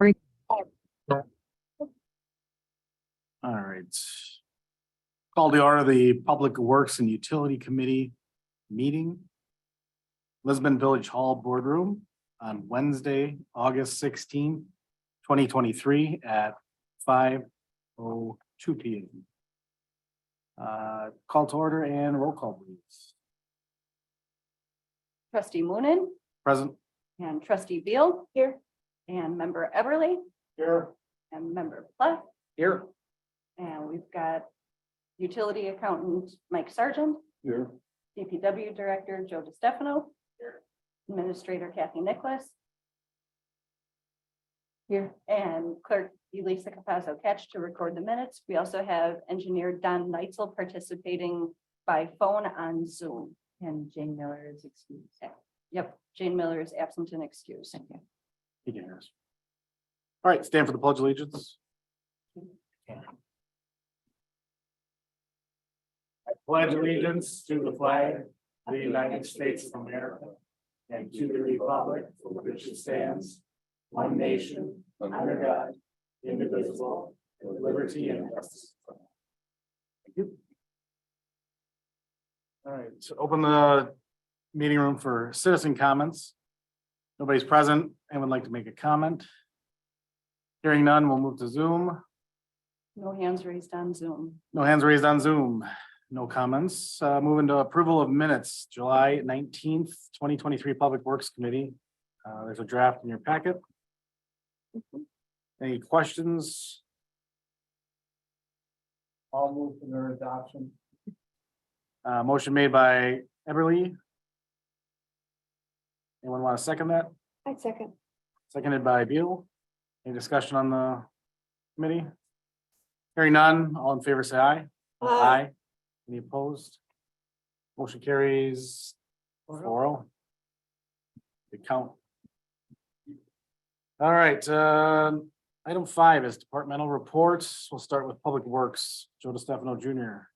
Great. All right. Call to order the Public Works and Utility Committee meeting. Lisbon Village Hall Boardroom on Wednesday, August 16, 2023 at 5:02 p.m. Call to order and roll call, please. Trustee Moonen Present. and trustee Beal here, and member Everly Here. and member Plath. Here. And we've got utility accountant Mike Sargent, Here. DPW director Joe DiStefano, administrator Kathy Nicholas here, and clerk Elisa Capazzo Catch to record the minutes. We also have engineer Don Neitzel participating by phone on Zoom. And Jane Miller is excused. Yep, Jane Miller is absent and excused. Thank you. He can hear us. All right, stand for the Pledge of Allegiance. I pledge allegiance to the flag of the United States of America and to the republic for which it stands, one nation, under God, indivisible, with liberty and justice. Thank you. All right, so open the meeting room for citizen comments. Nobody's present. Anyone like to make a comment? Hearing none, we'll move to Zoom. No hands raised on Zoom. No hands raised on Zoom. No comments. Moving to approval of minutes, July 19th, 2023 Public Works Committee. There's a draft in your packet. Any questions? I'll move for their adoption. Motion made by Everly. Anyone want to second that? I second. Seconded by Beal. Any discussion on the committee? Hearing none, all in favor say aye. Aye. Any opposed? Motion carries 4-0. Good count. All right, item 5 is departmental reports. We'll start with Public Works, Joe DiStefano Jr.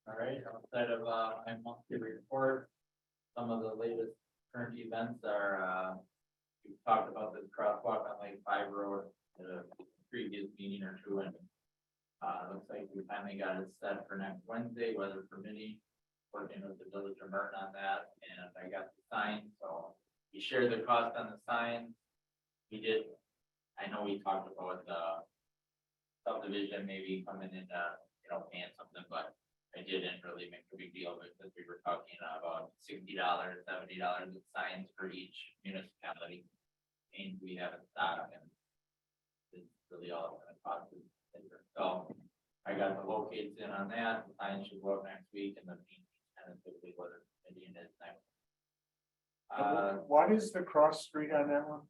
All right, outside of my monthly report, some of the latest current events are, we talked about this crosswalk on Lake 5 Road at a previous meeting or two, and looks like we finally got it set for next Wednesday, weather permitting, working with the village of Merton on that, and I got the sign, so we shared the cost on the sign. We did, I know we talked about the subdivision maybe coming in, paying something, but I didn't really make a big deal of it because we were talking about $60, $70 of signs for each municipality. And we haven't stopped, and it's really all it's gonna cost is labor. So I got the locates in on that. The signs should go up next week, and the tentatively whether Indian is next. What is the cross street on that one?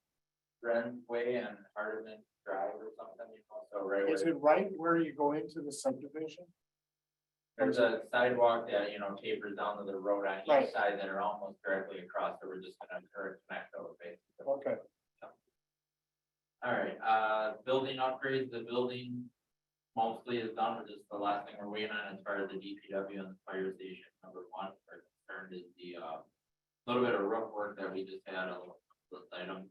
Ren Way and Hardman Drive or something, so right Is where it right where you go into the subdivision? there's a sidewalk that, tapers down to the road on Right. each side that are almost directly across, so we're just gonna connect over basically. Okay, All right, building upgrades, the building mostly is done, just the last thing we're waiting on as far as the DPW and the fire station. Number one, our concern is the, little bit of roof work that we just had, a little item.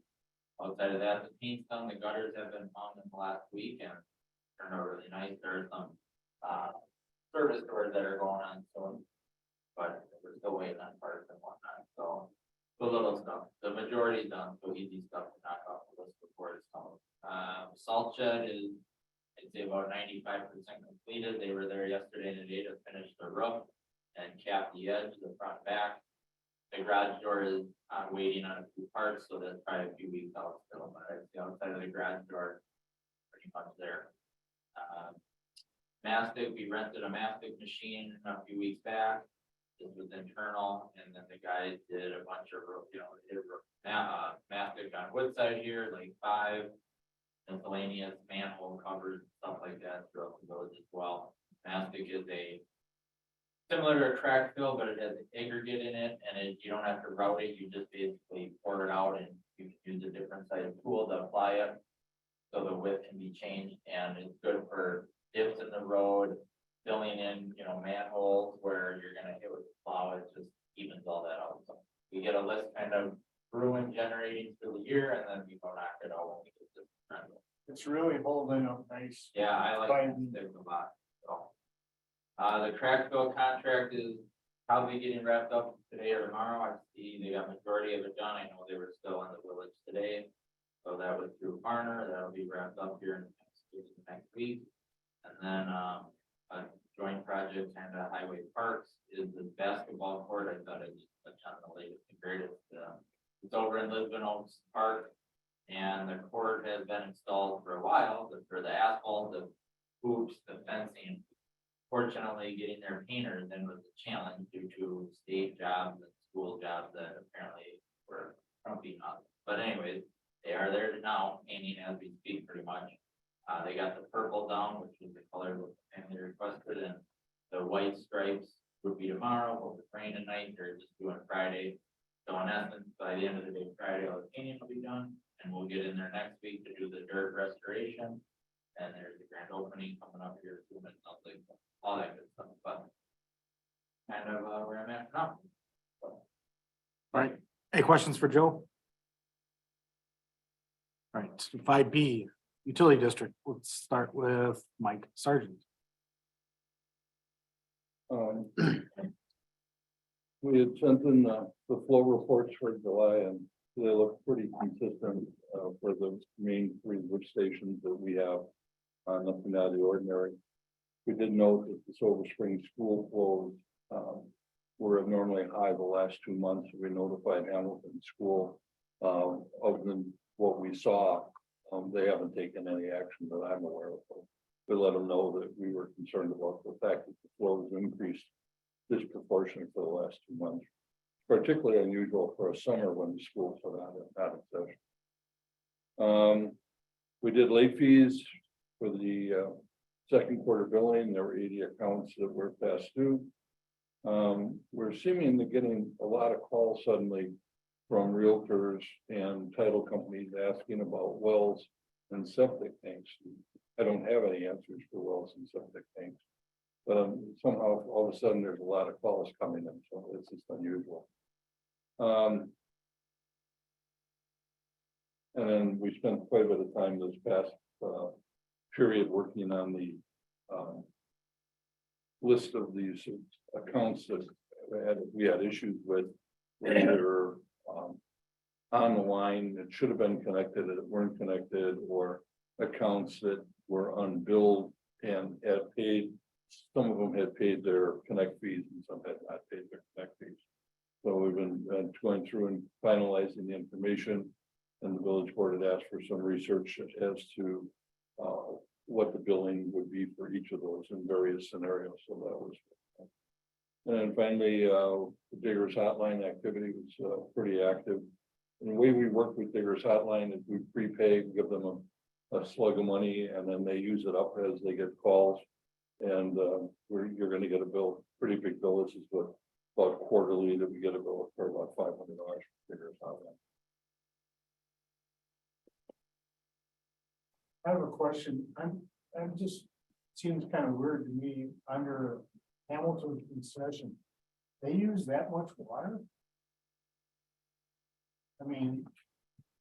Outside of that, the paint's done, the gutters have been found in the last week and turned out really nice. There are some, service doors that are going on soon, but we're still waiting on parts and whatnot, so the little stuff, the majority done, so easy stuff to knock off the list before it's done. Salt shed is, I'd say about 95% completed. They were there yesterday and today to finish the roof and cap the edge, the front back. The garage door is waiting on a few parts, so that's probably a few weeks out still, but I'd say outside of the garage door, pretty much there. Mastic, we rented a mastic machine a few weeks back. This was internal, and then the guys did a bunch of, mastic on Woodside here, like 5 miscellaneous manhole covers, stuff like that throughout the village as well. Mastic is similar to a crack fill, but it has aggregate in it, and you don't have to route it, you just basically pour it out and you can use a different size tool to apply it. So the width can be changed, and it's good for dips in the road, filling in, manholes where you're gonna hit with the plow, it just evens all that out. So we get a list kind of brewing, generating through the year, and then we go knock it out when we get to It's really holding up nice. Yeah, I like Fine. it a lot, so. The crack fill contract is probably getting wrapped up today or tomorrow. I see they got majority of it done. I know they were still in the village today. So that was through Farner. That'll be wrapped up here in the next week. And then, a joint project and highway parks is the basketball court. I thought I'd just touch on the latest and greatest. It's over in Lisbon Oaks Park. And the court has been installed for a while, but for the asphalt, the hoops, the fencing. Fortunately, getting their painters in was a challenge due to state jobs and school jobs that apparently were trumping up. But anyways, they are there now, painting as we speak pretty much. They got the purple down, which is the color that the family requested, and the white stripes would be tomorrow, but with rain tonight, they're just doing Friday. So in essence, by the end of the day, Friday, all the painting will be done, and we'll get in there next week to do the dirt restoration. And there's the grand opening coming up here soon, and something, all that good stuff, but kind of where I'm at now. All right, any questions for Joe? All right, 5B, utility district, let's start with Mike Sargent. We had sent in the flow reports for July and they look pretty consistent for the main three lift stations that we have. Nothing out of the ordinary. We did note that the Silver Spring school flows were abnormally high the last 2 months. We notified Hamilton School of what we saw. They haven't taken any action that I'm aware of. We let them know that we were concerned about the fact that the flows increased disproportionately for the last 2 months. Particularly unusual for a summer when the schools are out of session. We did late fees for the second quarter billing. There were 80 accounts that were past due. We're seeming to getting a lot of calls suddenly from realtors and title companies asking about wells and septic tanks. I don't have any answers for wells and septic tanks, but somehow all of a sudden there's a lot of calls coming in, so it's just unusual. And then we spent quite a bit of time this past period working on the list of these accounts that we had issues with, either on the line that should have been connected that weren't connected, or accounts that were unbilled and had paid. Some of them had paid their connect fees and some had not paid their connect fees. So we've been going through and finalizing the information, and the village board had asked for some research as to what the billing would be for each of those in various scenarios. So that was, and then finally, the Diggers Hotline activity was pretty active. And the way we work with Diggers Hotline is we prepay, give them a slug of money, and then they use it up as they get calls. And you're going to get a bill, pretty big bill. This is about quarterly that we get a bill for about $500 for Diggers Hotline. I have a question. I'm just, seems kind of weird to me, under Hamilton concession, they use that much water? I mean,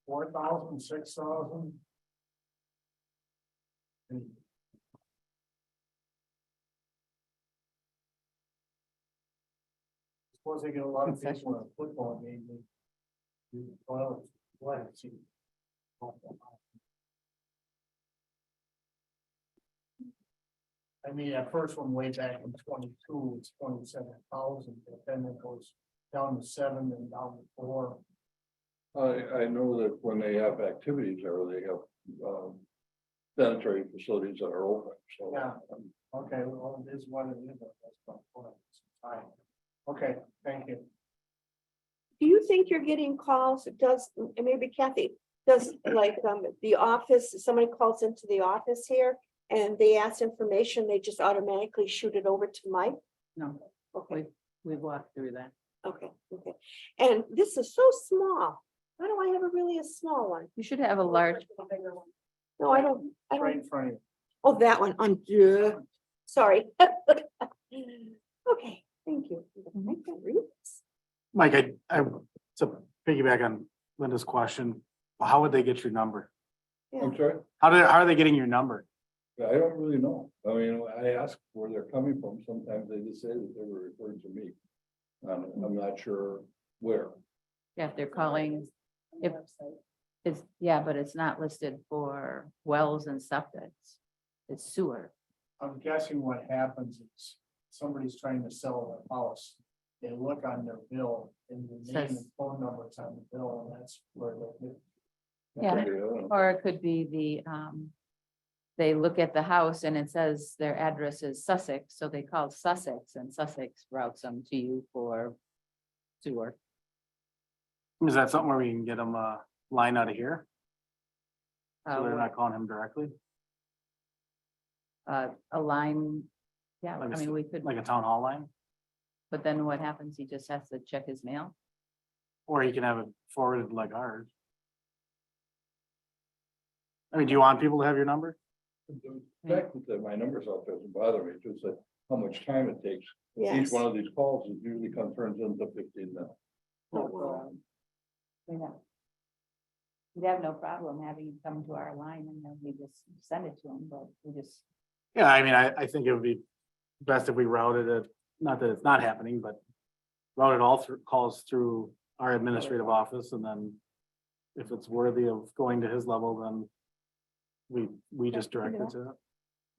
4,000, 6,000. Suppose they get a lot of people on a football game. I mean, that first one way back in 22, it's 27,000, but then it goes down to 7 and down to 4. I know that when they have activities or they have sanitary facilities that are open, so. Yeah. Okay, well, it is what it is. That's not what it's fine. Okay, thank you. Do you think you're getting calls? Does, and maybe Kathy, does like the office, somebody calls into the office here and they ask information, they just automatically shoot it over to Mike? No, Okay, we've walked through that. okay. And this is so small. Why do I have a really a small one? You should have a large, No, I don't. Right in front of you. Oh, that one. Sorry. Okay, thank you. I can't read this. Mike, I to piggyback on Linda's question, how would they get your number? I'm sorry? How are they getting your number? I don't really know. I mean, I ask where they're coming from. Sometimes they just say that they were referred to me. I'm not sure where. Yeah, if they're calling, if it's, yeah, but it's not listed for wells and septic. It's sewer. I'm guessing what happens is somebody's trying to sell a house. They look on their bill and the name and Says- phone numbers on the bill, and that's where they get. Yeah. Okay, Or it could be they look at the house and it says their address is Sussex, so they call Sussex and Sussex routes them to you for sewer. Is that something where we can get them a line out of here? So they're Uh, not calling him directly, a line, yeah, Like a I mean, we could, like a town hall line? but then what happens? He just has to check his mail. Or you can have it forwarded like ours. I mean, do you want people to have your number? The fact that my numbers out there doesn't bother me, it's just that how much time it takes. Each Yes. one of these calls is usually turns into 15 minutes. We'd have no problem having him come to our line and then we just send it to him, but we just, Yeah, I mean, I think it would be best if we routed it, not that it's not happening, but routed all through calls through our administrative office, and then if it's worthy of going to his level, then we just direct it to it.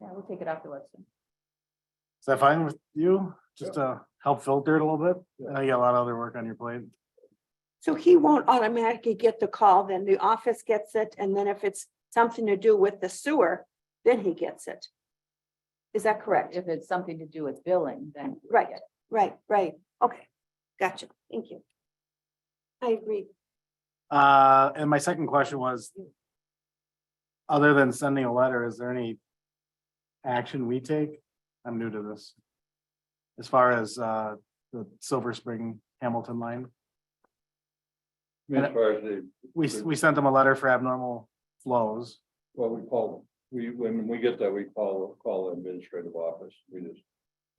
yeah, we'll take it off the list. Is that fine with you? Just to help filter it a little bit? I know you got a lot of other work on your plate. So he won't automatically get the call, then the office gets it, and then if it's something to do with the sewer, then he gets it. Is that correct? If it's something to do with billing, then. Right, right. Okay, gotcha. Thank you. I agree. And my second question was, other than sending a letter, is there any action we take? I'm new to this. As far as the Silver Spring Hamilton line, As far as we sent them a letter for abnormal flows. well, we call, when we get that, we call the administrative office. We just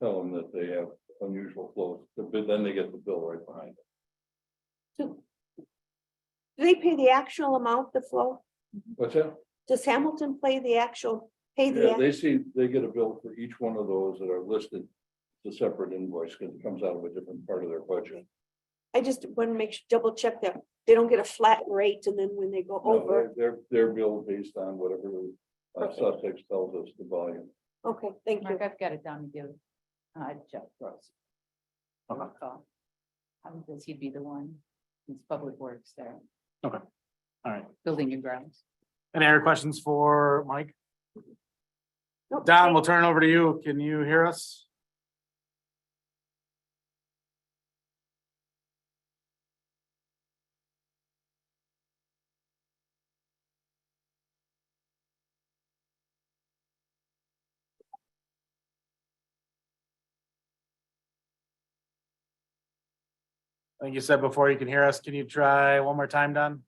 tell them that they have unusual flows, but then they get the bill right behind it. So do they pay the actual amount, the flow? What's that? Does Hamilton pay the actual, pay Yeah, the, they get a bill for each one of those that are listed. It's a separate invoice because it comes out of a different part of their budget. I just want to make sure, double check that they don't get a flat rate and then when they go No, over. they're billed based on whatever Okay. Sussex tells us the volume. Okay, thank you. Mark, I've got it down to give Jeff Gross. Okay. Because he'd be the one, it's public works there, All right. building and grounds. Any other questions for Mike? Nope, Don, thank- we'll turn it over to you. Can you hear us? I think you said before you can hear us. Can you try one more time, Don?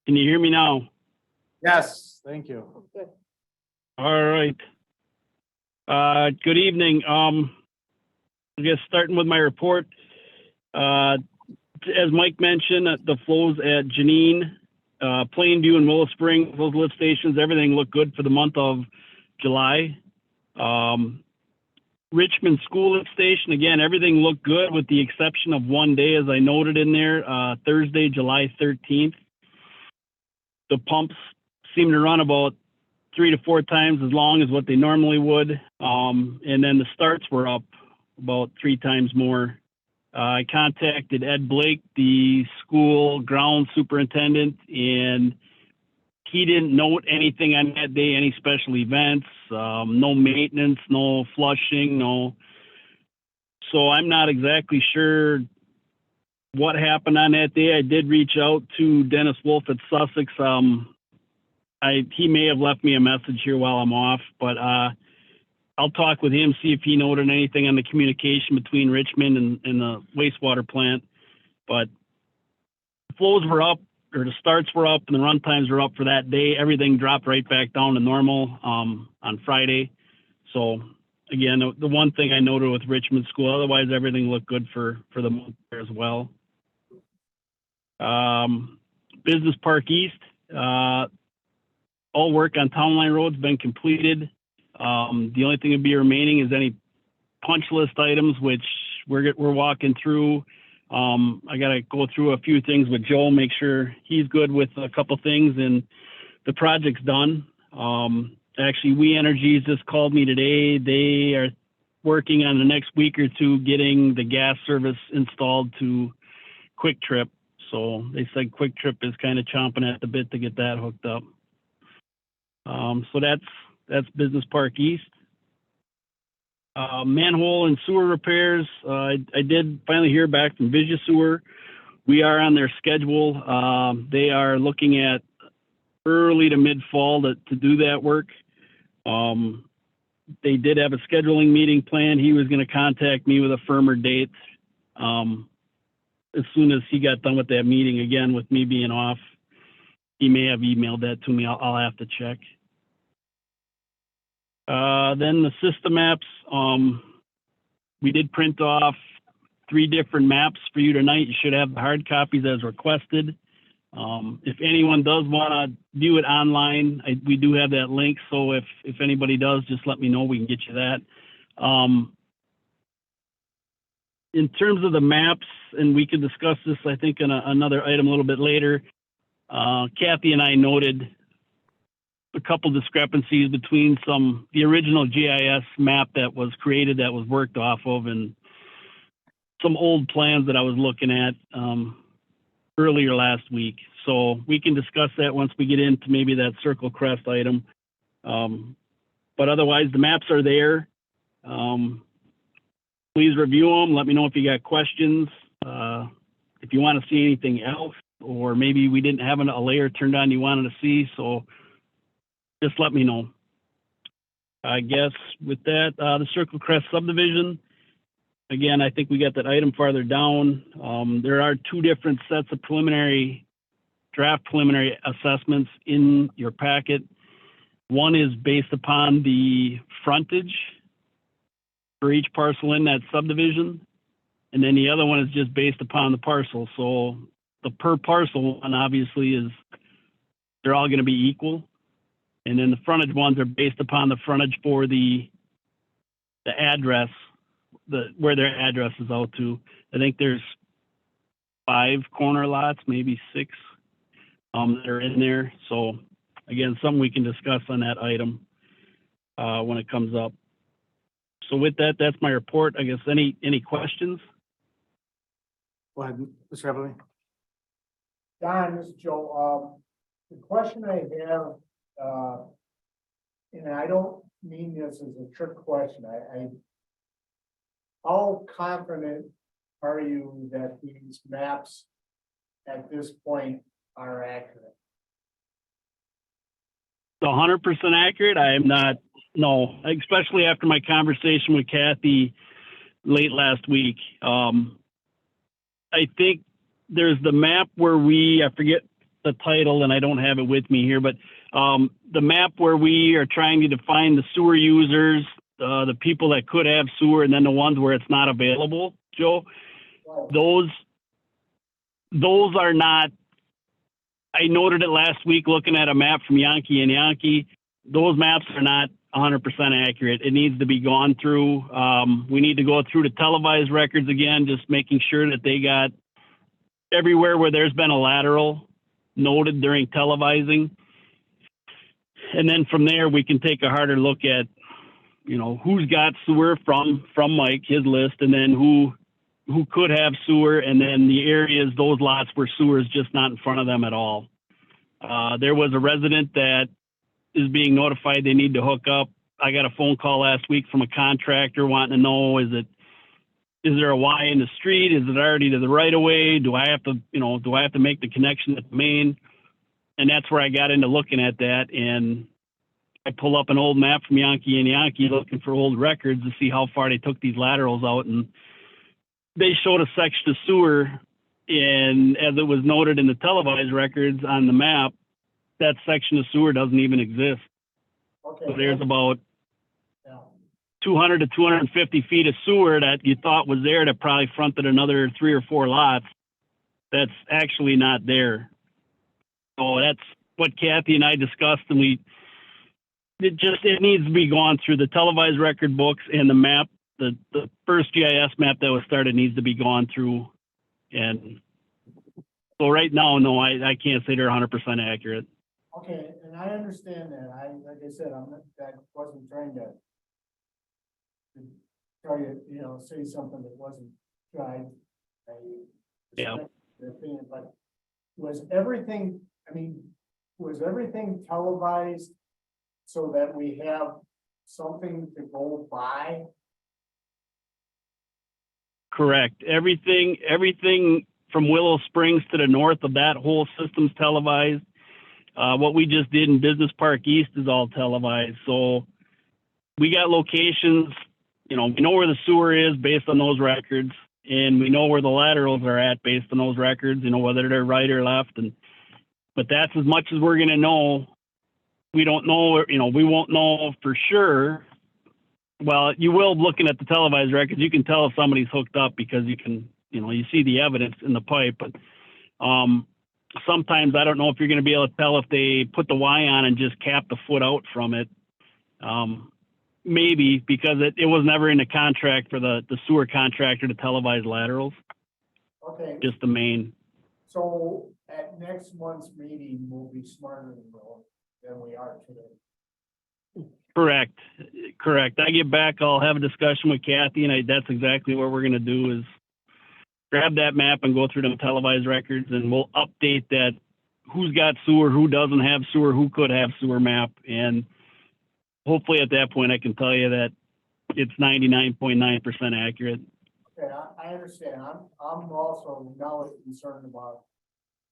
Can you hear me now? Yes, thank you. Oh, good. All right. Good evening. I guess starting with my report. As Mike mentioned, the flows at Janine, Plainview and Willow Spring, those lift stations, everything looked good for the month of July. Richmond School Lift Station, again, everything looked good with the exception of one day, as I noted in there, Thursday, July 13th. The pumps seem to run about 3 to 4 times as long as what they normally would. And then the starts were up about 3 times more. I contacted Ed Blake, the school ground superintendent, and he didn't note anything on that day, any special events, no maintenance, no flushing, no. So I'm not exactly sure what happened on that day. I did reach out to Dennis Wolf at Sussex. He may have left me a message here while I'm off, but I'll talk with him, see if he noted anything on the communication between Richmond and the wastewater plant. But the flows were up, or the starts were up, and the run times were up for that day. Everything dropped right back down to normal on Friday. So again, the one thing I noted with Richmond School, otherwise everything looked good for the month there as well. Business Park East, all work on Town Line Road's been completed. The only thing that'd be remaining is any punch list items, which we're walking through. I gotta go through a few things with Joe, make sure he's good with a couple things, and the project's done. Actually, We Energies just called me today. They are working on the next week or two getting the gas service installed to Quick Trip. So they said Quick Trip is kind of chomping at the bit to get that hooked up. So that's Business Park East. Manhole and sewer repairs. I did finally hear back from Vision Sewer. We are on their schedule. They are looking at early to mid fall to do that work. They did have a scheduling meeting planned. He was going to contact me with a firmer date. As soon as he got done with that meeting, again, with me being off, he may have emailed that to me. I'll have to check. Then the system maps, we did print off 3 different maps for you tonight. You should have the hard copies as requested. If anyone does want to view it online, we do have that link. So if anybody does, just let me know. We can get you that. In terms of the maps, and we can discuss this, I think, in another item a little bit later, Kathy and I noted a couple discrepancies between the original GIS map that was created, that was worked off of, and some old plans that I was looking at earlier last week. So we can discuss that once we get into maybe that Circle Crest item. But otherwise, the maps are there. Please review them. Let me know if you got questions. If you want to see anything else, or maybe we didn't have a layer turned on you wanted to see. So just let me know. I guess with that, the Circle Crest subdivision, again, I think we got that item farther down. There are 2 different sets of draft preliminary assessments in your packet. One is based upon the frontage for each parcel in that subdivision. And then the other one is just based upon the parcel. So the per parcel one obviously they're all going to be equal. And then the frontage ones are based upon the frontage for the address, where their address is out to. I think there's 5 corner lots, maybe 6 that are in there. So again, something we can discuss on that item when it comes up. So with that, that's my report. I guess any questions? Go ahead, Mr. Everly. Don, this is Joe. The question I have, and I don't mean this as a trick question. How confident are you that these maps at this point are accurate? 100% accurate. I am not. No, especially after my conversation with Kathy late last week. I think there's the map where I forget the title and I don't have it with me here, but the map where we are trying to define the sewer users, the people that could have sewer, and then the ones where it's not available, Joe, those are not, I noted it last week looking at a map from Yankee and Yankee. Those maps are not 100% accurate. It needs to be gone through. We need to go through the televised records again, just making sure that they got everywhere where there's been a lateral noted during televising. And then from there, we can take a harder look at, who's got sewer from Mike, his list, and then who could have sewer, and then the areas, those lots where sewer is just not in front of them at all. There was a resident that is being notified they need to hook up. I got a phone call last week from a contractor wanting to know, is there a Y in the street? Is it already to the right of way? Do I have to make the connection at the main? And that's where I got into looking at that. And I pull up an old map from Yankee and Yankee looking for old records to see how far they took these laterals out. And they showed a section of sewer, and as it was noted in the televised records on the map, that section of sewer doesn't even exist. Okay. So there's about 200 to 250 feet of sewer that you thought was there that probably fronted another 3 or 4 lots. That's actually not there. So that's what Kathy and I discussed, and it needs to be gone through the televised record books and the map. The first GIS map that was started needs to be gone through. And so right now, no, I can't say they're 100% accurate. Okay, and I understand that. Like I said, that wasn't trying to try to, say something that wasn't tried. Yeah. Their opinion, but was everything televised so that we have something to go by? Correct. Everything from Willow Springs to the north of that whole system's televised. What we just did in Business Park East is all televised. So we got locations, we know where the sewer is based on those records, and we know where the laterals are at based on those records, whether they're right or left. But that's as much as we're going to know. We don't know, we won't know for sure. Well, you will looking at the televised records. You can tell if somebody's hooked up because you can, you see the evidence in the pipe. But sometimes I don't know if you're going to be able to tell if they put the Y on and just cap the foot out from it. Maybe because it was never in the contract for the sewer contractor to televise laterals, Okay, just the main. so at next month's meeting, we'll be smarter than we are today. Correct. I get back, I'll have a discussion with Kathy, and that's exactly what we're going to do is grab that map and go through them televised records, and we'll update that who's got sewer, who doesn't have sewer, who could have sewer map. And hopefully at that point, I can tell you that it's 99.9% accurate. Okay, I understand. I'm also now concerned about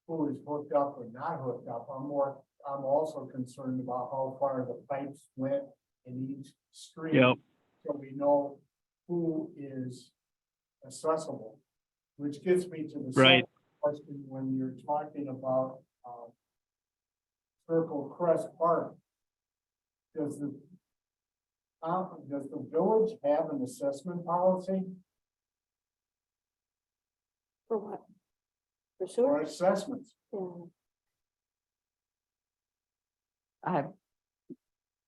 who is hooked up or not hooked up. I'm also concerned about how far the pipes went in each stream. Yep. So we know who is accessible, which gets me to the Right. second question when you're talking about Circle Crest Park. Does the village have an assessment policy For what? For or sewer? assessments? Yeah.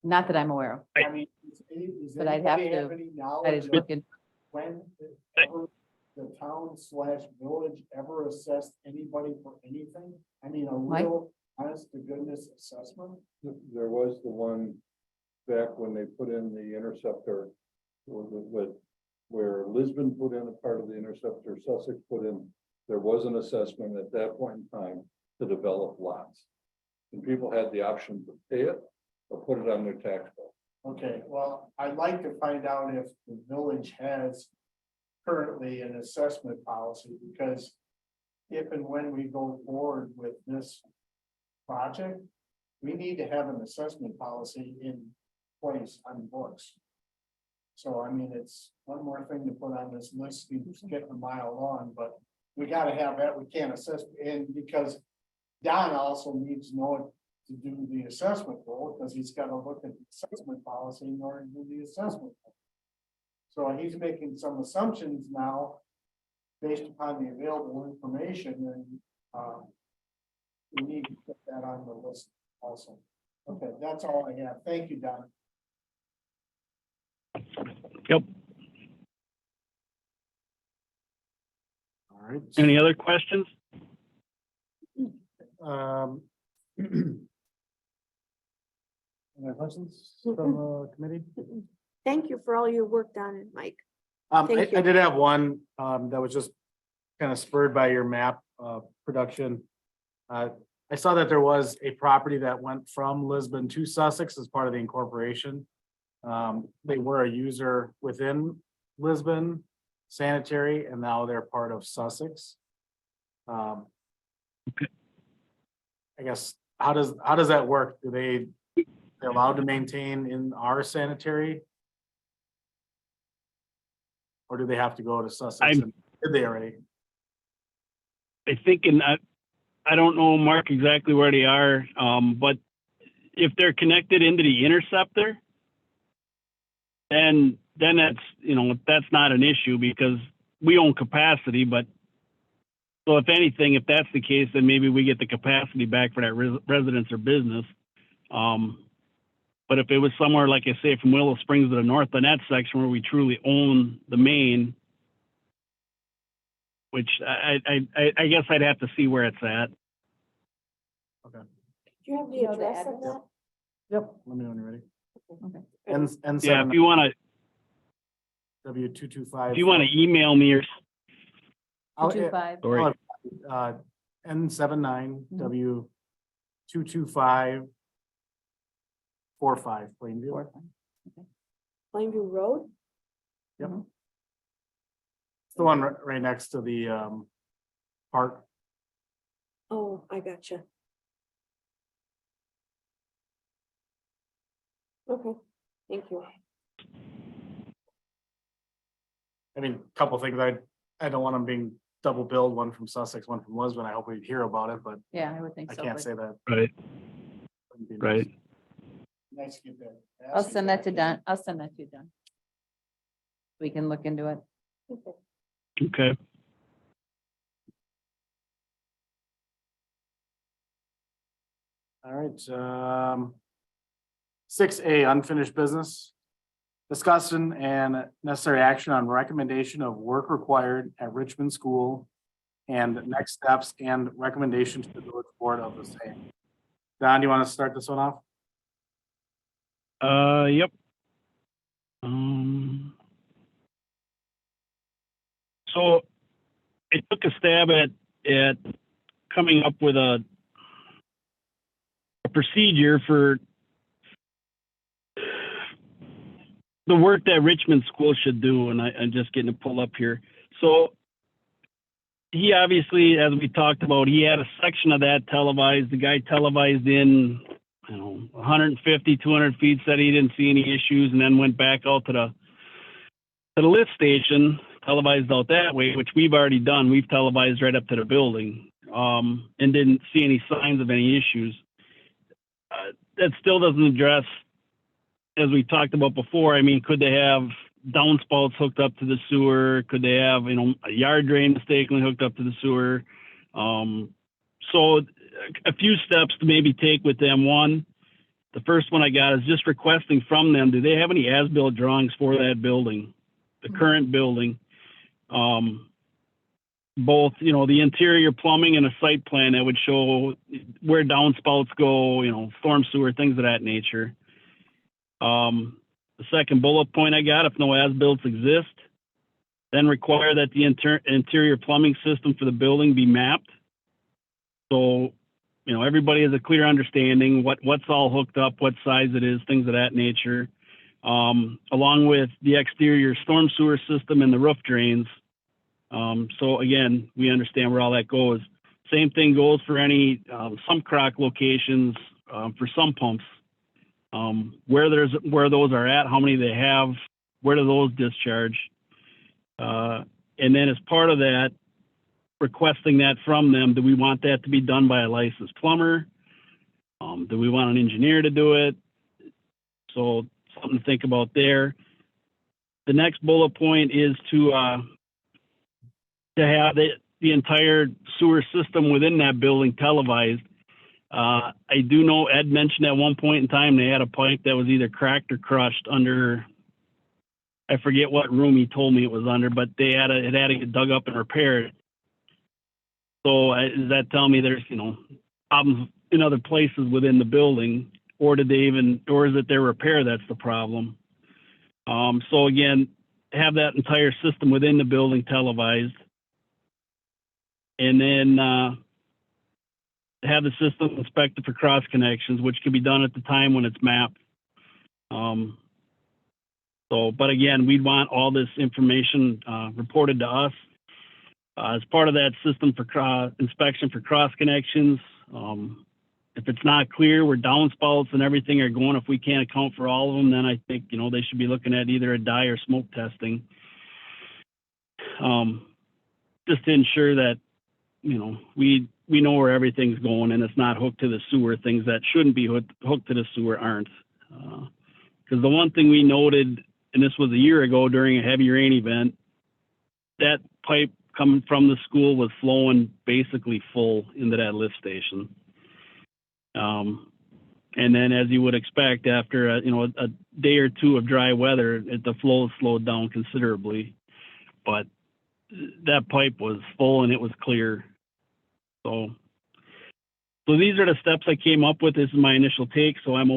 Not that I'm aware of, I mean, does But I'd have anybody have to- any I knowledge just of look in, when ever the town/village ever assessed anybody for anything? I mean, a Mike? real honest to goodness assessment? There was the one back when they put in the interceptor, where Lisbon put in a part of the interceptor, Sussex put in, there was an assessment at that point in time to develop lots. And people had the option to pay it or put it on their tax bill. Okay, well, I'd like to find out if the village has currently an assessment policy, because if and when we go forward with this project, we need to have an assessment policy in place on books. So I mean, it's one more thing to put on this list, keeps getting a mile long, but we gotta have that, we can't assess, and because Don also needs to know to do the assessment role, because he's gotta look at the assessment policy in order to do the assessment. So he's making some assumptions now based upon the available information, and we need to put that on the list also. Okay, that's all I have. Thank you, Don. Yep. All right. Any other questions? Any questions from the committee? Thank you for all your work, Don and Mike. I Thank you. did have one, that was just kind of spurred by your map, production. I saw that there was a property that went from Lisbon to Sussex as part of the incorporation. They were a user within Lisbon sanitary, and now they're part of Sussex. I guess, how does that work? They're allowed to maintain in our sanitary? Or do they have to go to Sussex? And did they already? I think, and I don't know, Mark, exactly where they are, but if they're connected into the interceptor, then then that's, that's not an issue because we own capacity, but so if anything, if that's the case, then maybe we get the capacity back for that residence or business. But if it was somewhere, like I say, from Willow Springs to the north on that section where we truly own the main, which I guess I'd have to see where it's at. Do you have You the know the address of address? that? Yep, let me know when you're ready. Okay. N Yeah, seven if you want to, W225. if you want to email me or, I'll- 225. sorry, N79 Mhm. W225 45 Plainview. Plainview Road? Yep. It's the one right next to the park. Oh, I gotcha. Okay, thank you. I mean, a couple things, I don't want them being double billed, one from Sussex, one from Lisbon. I hope we'd hear about it, but Yeah, I would think I so. can't but say that. right, Wouldn't be nice. right. Nice to get that. I'll send that to Don. I'll send that to you, Don. We can look into it. Okay. Okay. All right, 6A, unfinished business. Discussion and necessary action on recommendation of work required at Richmond School and next steps and recommendation to the village board of the same. Don, do you want to start this one off? Yep. So I took a stab at coming up with a procedure for the work that Richmond School should do, and I'm just getting it pulled up here. So he obviously, as we talked about, he had a section of that televised. The guy televised in, 150, 200 feet, said he didn't see any issues, and then went back out to the lift station, televised out that way, which we've already done. We've televised right up to the building, and didn't see any signs of any issues. That still doesn't address, as we talked about before. I mean, could they have downspouts hooked up to the sewer? Could they have, a yard drain mistakenly hooked up to the sewer? So a few steps to maybe take with them. One, the first one I got is just requesting from them, do they have any as-built drawings for that building, the current building? Both, the interior plumbing and a site plan that would show where downspouts go, storm sewer, things of that nature. The second bullet point I got, if no as-built exist, then require that the interior plumbing system for the building be mapped. So, everybody has a clear understanding what's all hooked up, what size it is, things of that nature. Along with the exterior storm sewer system and the roof drains. So again, we understand where all that goes. Same thing goes for any sump crock locations for sump pumps. Where those are at, how many they have, where do those discharge? And then as part of that, requesting that from them, do we want that to be done by a licensed plumber? Do we want an engineer to do it? So something to think about there. The next bullet point is to have the entire sewer system within that building televised. I do know Ed mentioned at one point in time they had a pipe that was either cracked or crushed under, I forget what room he told me it was under, but it had to get dug up and repaired. So does that tell me there's, problems in other places within the building, or is it their repair that's the problem? So again, have that entire system within the building televised. And then have the system inspected for cross connections, which can be done at the time when it's mapped. But again, we'd want all this information reported to us as part of that system for inspection for cross connections. If it's not clear where downspouts and everything are going, if we can't account for all of them, then I think, they should be looking at either a dye or smoke testing. Just to ensure that, we know where everything's going and it's not hooked to the sewer. Things that shouldn't be hooked to the sewer aren't. Because the one thing we noted and this was a year ago during a heavy rain event, that pipe coming from the school was flowing basically full into that lift station. And then, as you would expect, after a day or two of dry weather, the flow slowed down considerably. But that pipe was full and it was clear. So these are the steps I came up with. This is my initial take. So I'm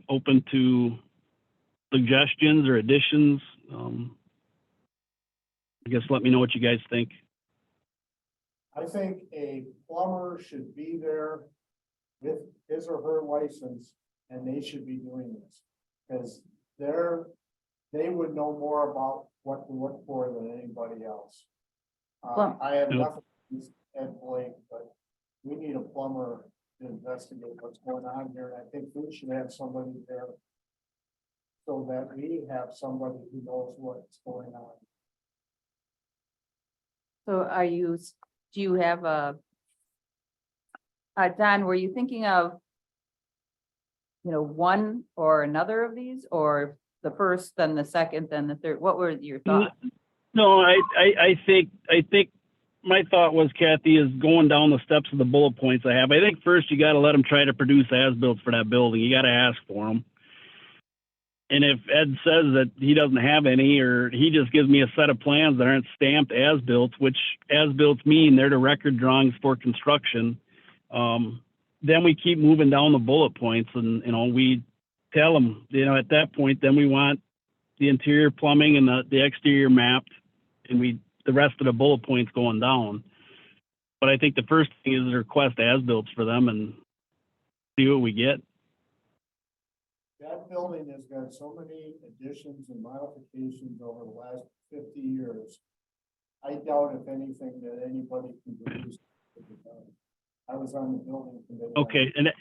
open to suggestions or additions. I guess let me know what you guys think. I think a plumber should be there with his or her license, and they should be doing this. Because they would know more about what to look for than anybody else. I have Yep. nothing against Ed Blake, but we need a plumber to investigate what's going on here, and I think we should have somebody there so that we have somebody who knows what's going on. So do you have Don, were you thinking of, one or another of these, or the first, then the second, then the third? What were your thoughts? No, I think my thought was, Kathy, is going down the steps of the bullet points I have. I think first you got to let them try to produce as-built for that building. You got to ask for them. And if Ed says that he doesn't have any, or he just gives me a set of plans that aren't stamped as-built, which as-built mean they're the record drawings for construction, then we keep moving down the bullet points, and we tell them, at that point, then we want the interior plumbing and the exterior mapped, and the rest of the bullet points going down. But I think the first thing is to request as-built for them and see what we get. That building has got so many additions and modifications over the last 50 years. I doubt if anything that anybody can produce. I was on the building committee. Okay, and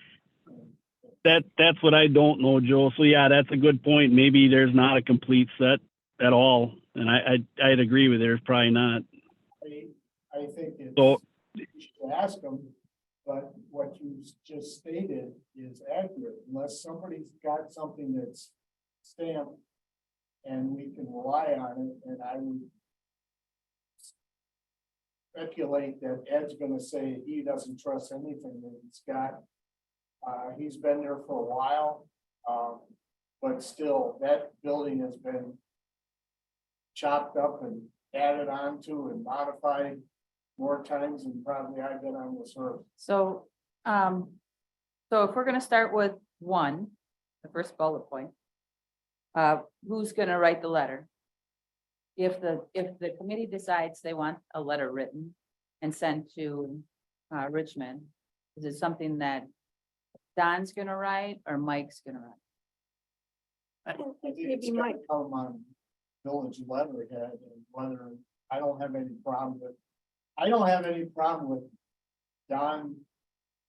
that's what I don't know, Joe. So yeah, that's a good point. Maybe there's not a complete set at all, and I'd agree with you. There's probably not. I think it's, So you should ask them, but what you just stated is accurate, unless somebody's got something that's stamped and we can rely on it, and I would speculate that Ed's gonna say he doesn't trust anything that he's got. He's been there for a while, but still, that building has been chopped up and added onto and modified more times than probably I've been on this earth. So, so if we're gonna start with one, the first bullet point, who's gonna write the letter? If the committee decides they want a letter written and sent to Richmond, is it something that Don's gonna write or Mike's gonna write? I don't I think think it's maybe gonna Mike. come on village letterhead, and whether, I don't have any problem with Don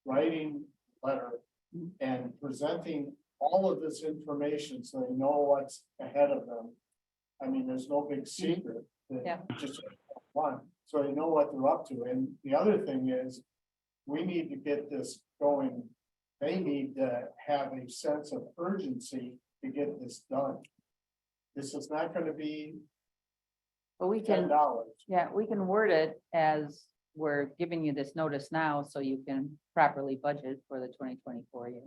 writing a letter and presenting all of this information so they know what's ahead of them. I mean, there's no big secret. Yeah. Just one, so they know what they're up to. And the other thing is, we need to get this going. They need to have a sense of urgency to get this done. This is not gonna be But we $10. can, yeah, we can word it as we're giving you this notice now, so you can properly budget for the 2024 year.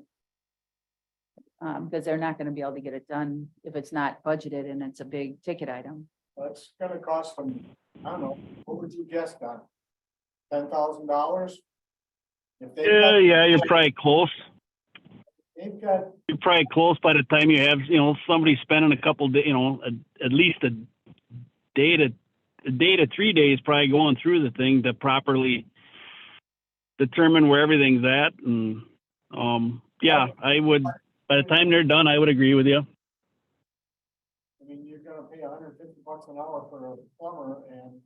Because they're not gonna be able to get it done if it's not budgeted and it's a big ticket item. That's gonna cost them, I don't know, what would you guess, Don? $10,000? If they've got, yeah, you're probably close. they've got, You're probably close by the time you have, somebody spending a couple days, at least a day to 3 days probably going through the thing to properly determine where everything's at. And, yeah, I would, by the time they're done, I would agree with you. I mean, you're gonna pay $150 an hour for a plumber, and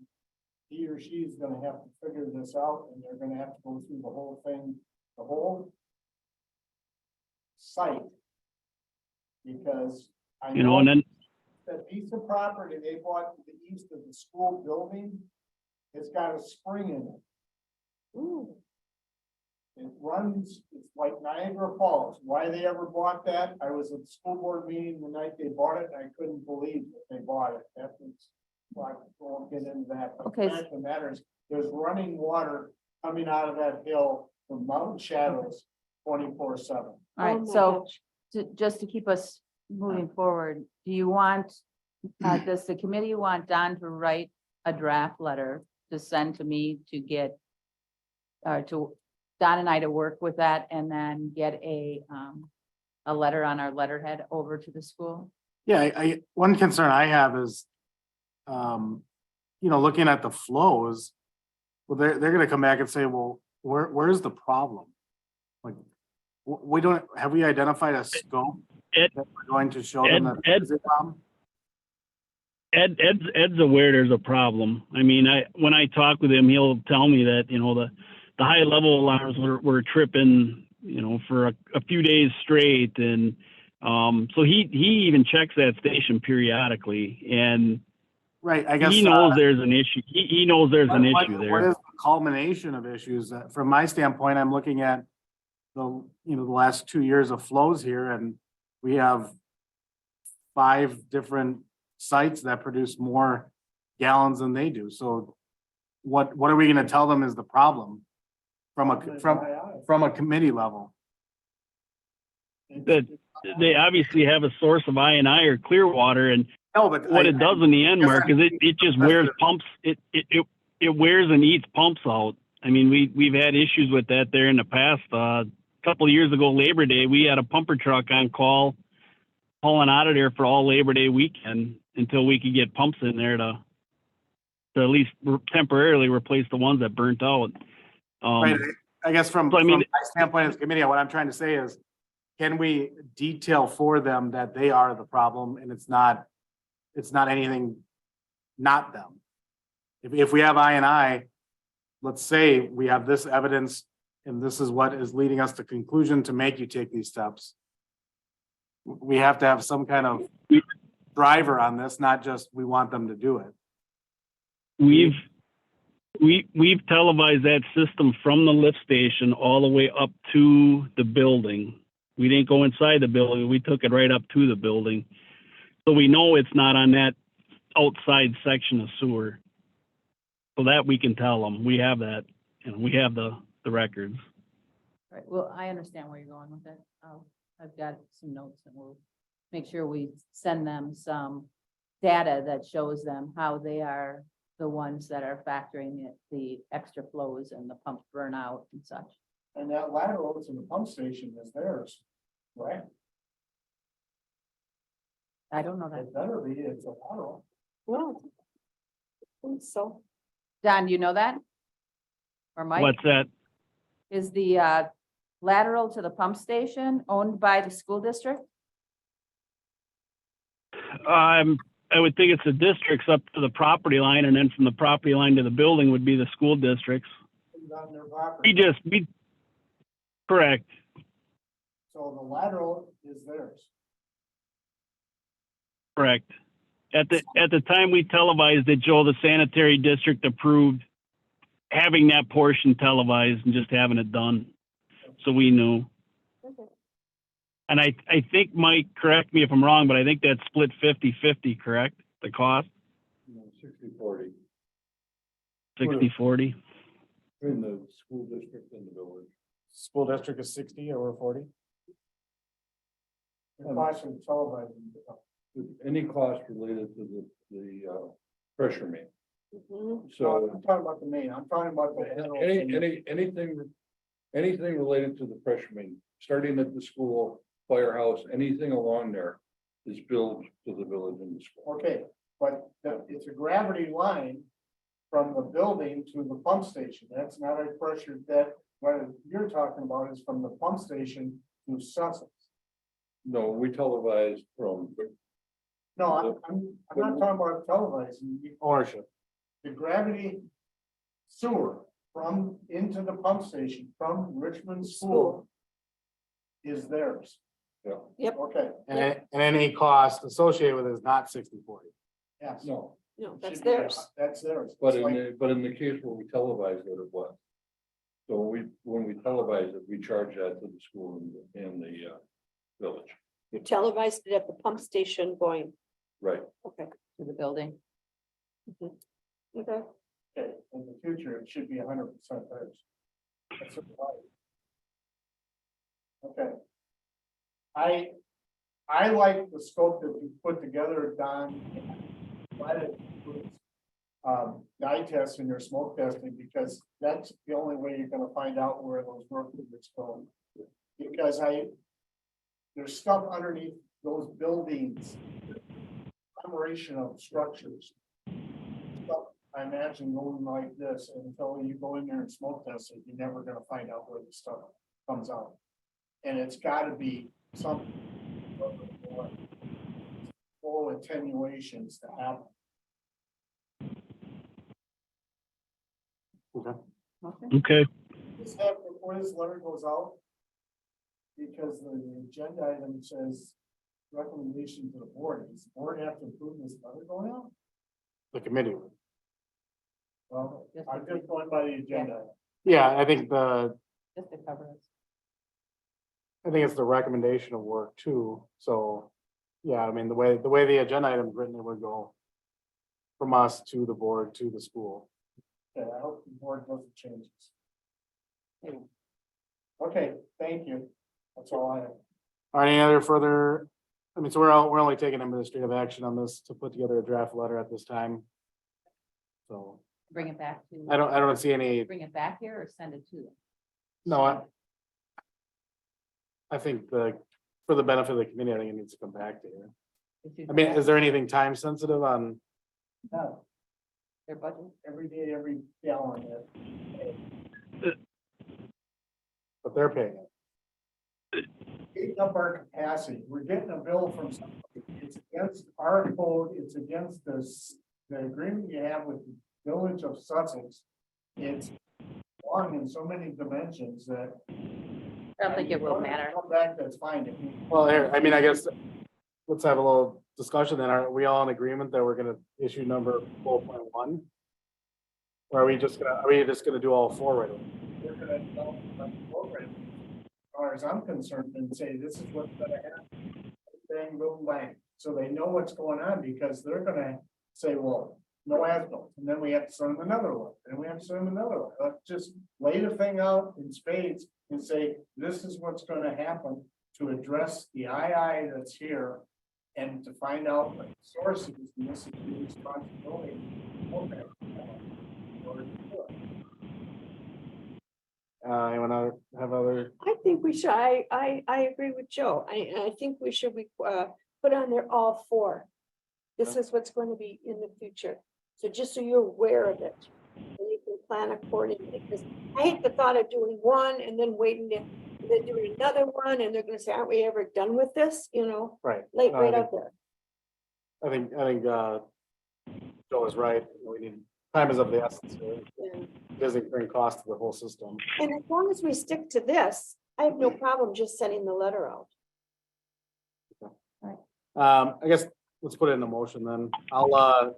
he or she is gonna have to figure this out, and they're gonna have to go through the whole thing, the whole site. Because I know And then, that piece of property they bought to the east of the school building, it's got a spring in it. Ooh, It runs, it's like Niagara Falls. Why they ever bought that? I was at the school board meeting the night they bought it, and I couldn't believe that they bought it. That was, why, I won't get into that. But Okay. the fact of the matter is, there's running water coming out of that hill from Mountain Shadows 24/7. All Oh right, my so gosh. just to keep us moving forward, do you want, does the committee want Don to write a draft letter to send to me to get, to Don and I to work with that and then get a letter on our letterhead over to the school? Yeah, one concern I have is, looking at the flows, well, they're gonna come back and say, well, where's the problem? Like, we don't, have we identified a scope Ed- that we're going to show them that Ed- there's a problem? Ed's aware there's a problem. I mean, when I talk with him, he'll tell me that, the high level alarms were tripping, for a few days straight. And, so he even checks that station periodically, and Right, I guess. he knows there's an issue. He knows there's an issue What there. is the culmination of issues? From my standpoint, I'm looking at the last 2 years of flows here, and we have 5 different sites that produce more gallons than they do. So what are we gonna tell them is the problem from a committee level? That they obviously have a source of I&I or clear water, and No, but what it does in the end, Mark, is it just wears pumps. It wears and eats pumps out. I mean, we've had issues with that there in the past. A couple of years ago, Labor Day, we had a pumper truck on call, hauling out of there for all Labor Day weekend until we could get pumps in there to at least temporarily replace the ones that burnt out. Right, I guess from so I mean- my standpoint as a committee, what I'm trying to say is, can we detail for them that they are the problem and it's not anything, not them? If we have I&I, let's say we have this evidence and this is what is leading us to conclusion to make you take these steps. We have to have some kind of driver on this, not just we want them to do it. We've televised that system from the lift station all the way up to the building. We didn't go inside the building. We took it right up to the building. So we know it's not on that outside section of sewer. So that we can tell them. We have that, and we have the records. Right, well, I understand where you're going with it. I've got some notes and we'll make sure we send them some data that shows them how they are the ones that are factoring the extra flows and the pump burnout and such. And that lateral to the pump station is theirs, right? I don't know that. It better be, it's a lateral. Well, I think so. Don, do you know that? Or Mike? What's that? Is the lateral to the pump station owned by the school district? I would think it's the districts up to the property line, and then from the property line to the building would be the school districts. It's on their property. Correct. So the lateral is theirs. Correct. At the time we televised it, Joe, the sanitary district approved having that portion televised and just having it done. So we knew. Okay. And I think, Mike, correct me if I'm wrong, but I think that's split 50-50, correct? The cost, 60/40 60-40. between the school district and the village. School district is 60 or 40? The cost of televising. Any cost related to the pressure main. Mhm. So So I'm talking about the main, I'm talking about the. anything related to the pressure main, starting at the school, firehouse, anything along there is billed to the village and the school. Okay, but it's a gravity line from the building to the pump station. That's not a pressure that, what you're talking about is from the pump station to Sussex. No, we televised from, No, I'm not talking about televising. Ownership. The gravity sewer from into the pump station from Richmond School is theirs. yeah, Yep, Okay, And any cost associated with it is not 60/40. yes. no, no, that's Should be- theirs. That's theirs. but It's like- in the case where we televised it was. So when we televise it, we charge that to the school and the village. You televised it at the pump station going, Right. okay. To the building. Okay, Okay, in the future, it should be 100% theirs. That's what I- Okay. I like the scope that you put together, Don. Let it include, dye testing or smoke testing, because that's the only way you're gonna find out where those work permits go. Because there's stuff underneath those buildings, combination of structures. Stuff I imagine going like this, and until you go in there and smoke test it, you're never gonna find out where the stuff comes out. And it's gotta be something. Full attenuations to happen. Okay. Just have before this letter goes out. Because the agenda item says recommendation to the board, does the board have to approve this letter going out? The committee. Well, I'm just going by the agenda. Yeah, I think Just to cover us. it's the recommendation of work too, so. Yeah, I mean, the way the agenda item is written, it would go. From us to the board, to the school. Okay, I hope the board doesn't change this. Okay, thank you. That's all I have. Are any other further, I mean, so we're only taking administrative action on this to put together a draft letter at this time. So, Bring it back to. I don't see any, Bring it back here or send it to them? no, I think for the benefit of the committee, I think it needs to come back to you. I mean, is there anything time sensitive on, No, Their budget? every day, every gallon. but they're paying it? Eating up our capacity. We're getting a bill from somebody. It's against our code. It's against the agreement you have with the village of Sussex. It's long in so many dimensions that. I don't think it will matter. Come back, that's fine. Well, here, I mean, I guess, let's have a little discussion then. Are we all in agreement that we're gonna issue number 4.1? Or are we just gonna do all four right away? We're gonna develop a program. As far as I'm concerned, and say, this is what's gonna happen. Bang, boom, bang. So they know what's going on, because they're gonna say, well, no asphalt, and then we have to send them another one, and we have to send them another one. Let's just lay the thing out in spades and say, this is what's gonna happen to address the II that's here. And to find out what the source is, and this is the responsibility. Okay. In order to do it. Anyone have other, I think we should, I agree with Joe. I think we should, put on there all four. This is what's going to be in the future. So just so you're aware of it, and you can plan accordingly, because I hate the thought of doing one and then waiting to, and then doing another one, and they're gonna say, aren't we ever done with this, right? like No, I right think- out there. I think Joe is right. We need, time is of the essence. Here. Yeah. It doesn't bring cost to the whole system. And as long as we stick to this, I have no problem just sending the letter out. I guess let's put it in a motion then. I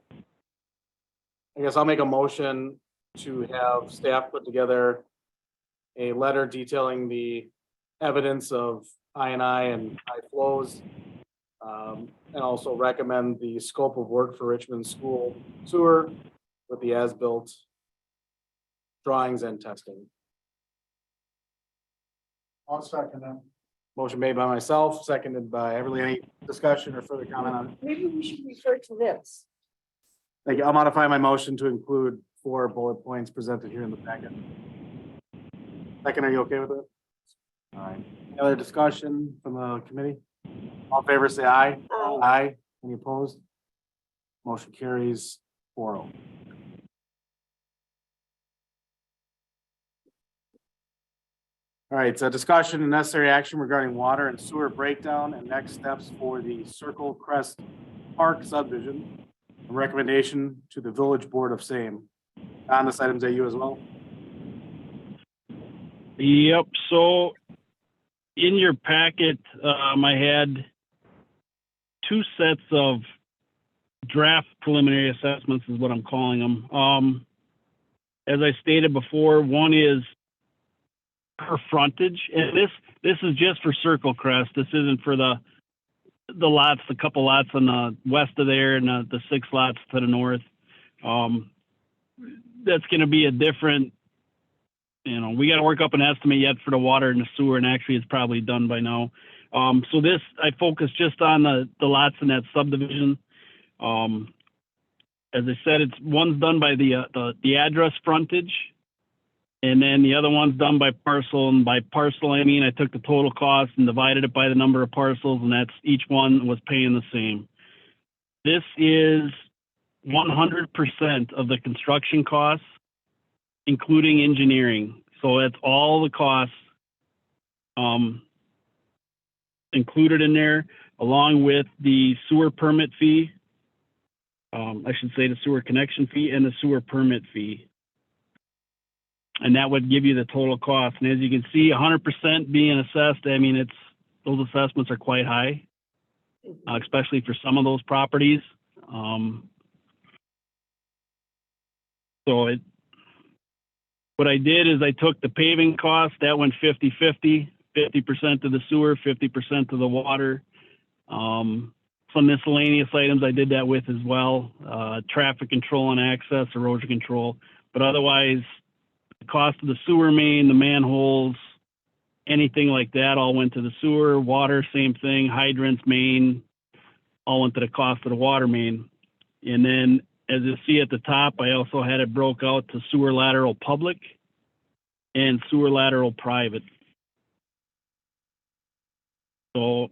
guess I'll make a motion to have staff put together a letter detailing the evidence of I&I and high flows. And also recommend the scope of work for Richmond School sewer with the as-built drawings and testing. I'll second that. Motion made by myself, seconded by Everly. Any discussion or further comment on it? Maybe we should refer to this. Thank you. I'll modify my motion to include 4 bullet points presented here in the packet. Second, are you okay with it? All right. Any other discussion from the committee? All in favor, say aye. Aye. Aye. Any opposed? Motion carries 4-0. All right, so discussion and necessary action regarding water and sewer breakdown and next steps for the Circle Crest Park subdivision. A recommendation to the village board of same. On this item's at you as well. Yep, so in your packet, I had 2 sets of draft preliminary assessments is what I'm calling them. As I stated before, one is per frontage, and this is just for Circle Crest. This isn't for the lots, the couple lots on the west of there and the 6 lots to the north. That's going to be a different, we got to work up an estimate yet for the water and the sewer, and actually it's probably done by now. So this, I focus just on the lots in that subdivision. As I said, one's done by the address frontage, and then the other one's done by parcel. And by parcel, I mean I took the total cost and divided it by the number of parcels, and that's each one was paying the same. This is 100% of the construction costs, including engineering. So that's all the costs included in there, along with the sewer permit fee. I should say the sewer connection fee and the sewer permit fee. And that would give you the total cost. And as you can see, 100% being assessed, I mean, those assessments are quite high, especially for some of those properties. What I did is I took the paving cost, that went 50-50, 50% of the sewer, 50% of the water. Some miscellaneous items I did that with as well, traffic control and access, erosion control. But otherwise, the cost of the sewer main, the manholes, anything like that all went to the sewer. Water, same thing, hydrants, main, all went to the cost of the water main. And then, as you see at the top, I also had it broke out to sewer lateral public and sewer lateral private. So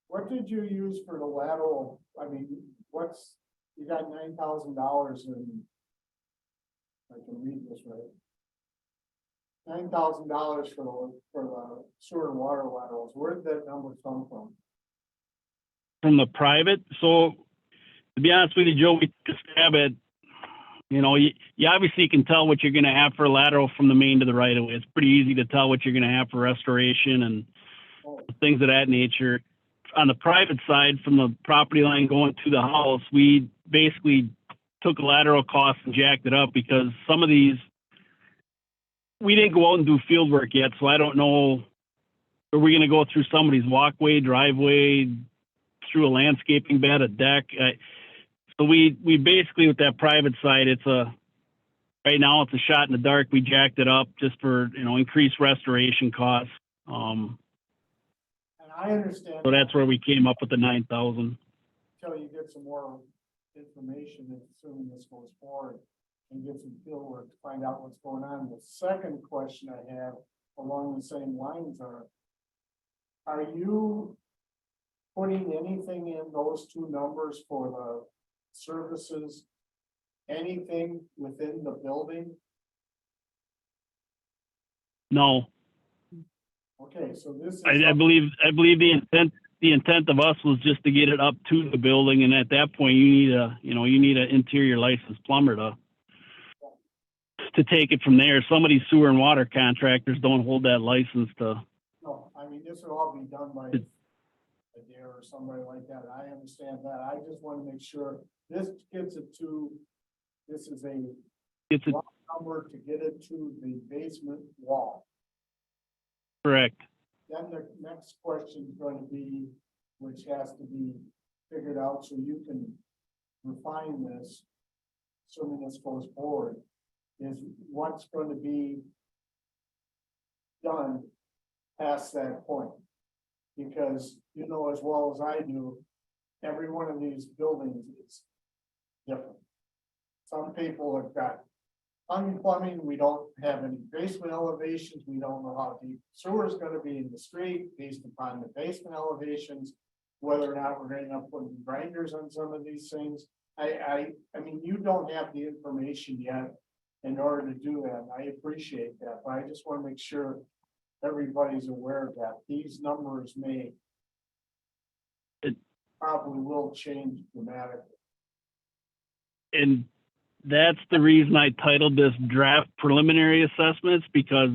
What did you use for the lateral? I mean, you got $9,000 in, I can read this right. $9,000 for the sewer and water laterals. Where did that number come from? from the private, so to be honest with you, Joe, we took a stab at, you obviously can tell what you're going to have for a lateral from the main to the right of way. It's pretty easy to tell what you're going to have for restoration and things of that nature. On the private side, from the property line going to the house, we basically took a lateral cost and jacked it up because some of these, we didn't go out and do field work yet, so I don't know, are we going to go through somebody's walkway, driveway, through a landscaping bed, a deck? So we basically, with that private side, right now it's a shot in the dark. We jacked it up just for, increased restoration costs. And I understand. So that's where we came up with the 9,000. Until you get some more information, and assuming this goes forward, and get some field work to find out what's going on. The second question I have along the same lines are you putting anything in those two numbers for the services, anything within the building? No, Okay, so this is. I believe the intent of us was just to get it up to the building, and at that point, you need an interior licensed plumber to take it from there. Some of these sewer and water contractors don't hold that license to. No, I mean, this will all be done by a dare or somebody like that. I understand that. I just want to make sure this gets it to, this is a number to get it to the basement wall. Correct. Then the next question is going to be, which has to be figured out so you can refine this, assuming this goes forward, is what's going to be done past that point. Because you know as well as I do, every one of these buildings is different. Some people have got plumbing, we don't have any basement elevations, we don't know how deep sewer is going to be in the street based upon the basement elevations, whether or not we're going to end up putting grinders on some of these things. I mean, you don't have the information yet in order to do that. I appreciate that, but I just want to make sure everybody's aware of that. These numbers probably will change dramatically. And that's the reason I titled this draft preliminary assessments, because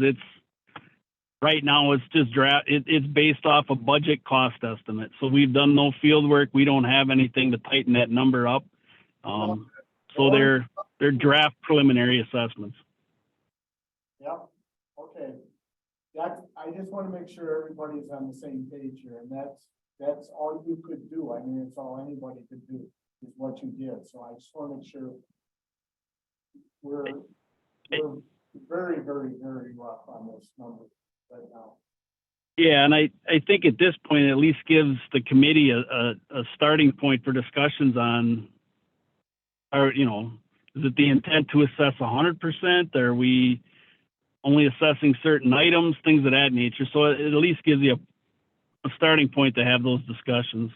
right now it's just draft. It's based off a budget cost estimate. So we've done no field work. We don't have anything to tighten that number up. So they're draft preliminary assessments. Yep. I just want to make sure everybody's on the same page here, and that's all you could do. I mean, it's all anybody could do, is what you did, so I just want to make sure we're very, very, very rough on this number right now. Yeah, and I think at this point, it at least gives the committee a starting point for discussions on, or, you know, is it the intent to assess 100%? Are we only assessing certain items, things of that nature? So it at least gives you a starting point to have those discussions.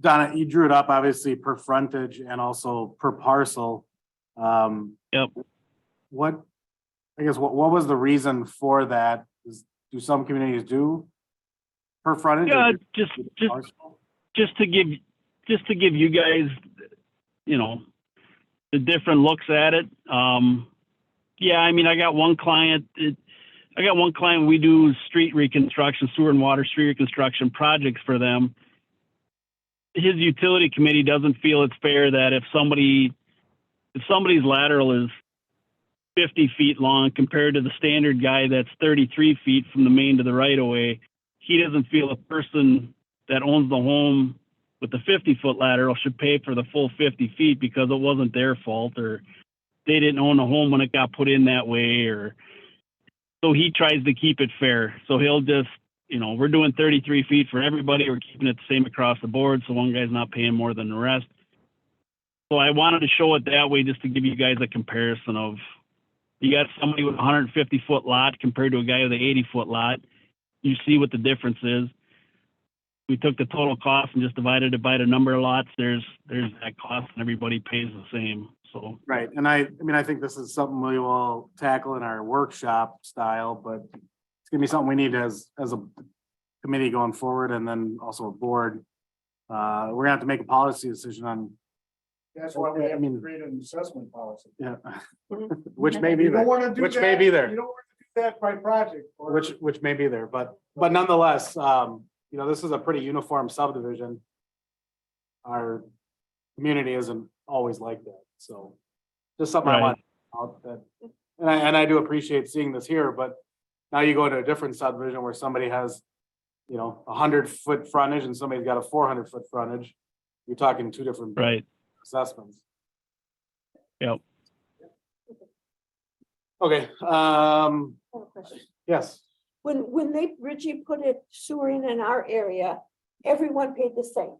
Donna, you drew it up obviously per frontage and also per parcel. Yep. What was the reason for that? Do some communities do per frontage? Yeah, or parcel? just to give you guys, you know, the different looks at it. Yeah, I mean, I got one client, we do street reconstruction, sewer and water street reconstruction projects for them. His utility committee doesn't feel it's fair that if somebody's lateral is 50 feet long compared to the standard guy that's 33 feet from the main to the right of way, he doesn't feel a person that owns the home with the 50-foot lateral should pay for the full 50 feet because it wasn't their fault, or they didn't own the home when it got put in that way, or so he tries to keep it fair. So he'll just, you know, we're doing 33 feet for everybody. We're keeping it the same across the board, so one guy's not paying more than the rest. So I wanted to show it that way just to give you guys a comparison of, you got somebody with a 150-foot lot compared to a guy with an 80-foot lot. You see what the difference is. We took the total cost and just divided it by the number of lots. There's that cost, and everybody pays the same. So Right, and I mean, I think this is something we will tackle in our workshop style, but it's gonna be something we need as a committee going forward, and then also a board. We're gonna have to make a policy decision on, That's why we have to mean- create an assessment policy. yeah, which may be You don't there, want to do that. which may be there. You don't want to do that by project. or- which may be there, but nonetheless, you know, this is a pretty uniform subdivision. Our community isn't always like that, so just something I Right. want out that, and I do appreciate seeing this here, but now you go to a different subdivision where somebody has, you know, 100-foot frontage and somebody's got a 400-foot frontage. You're talking two different right. assessments. Yep. Okay, I have a question. yes, When they originally put a sewer in our area, everyone paid the same.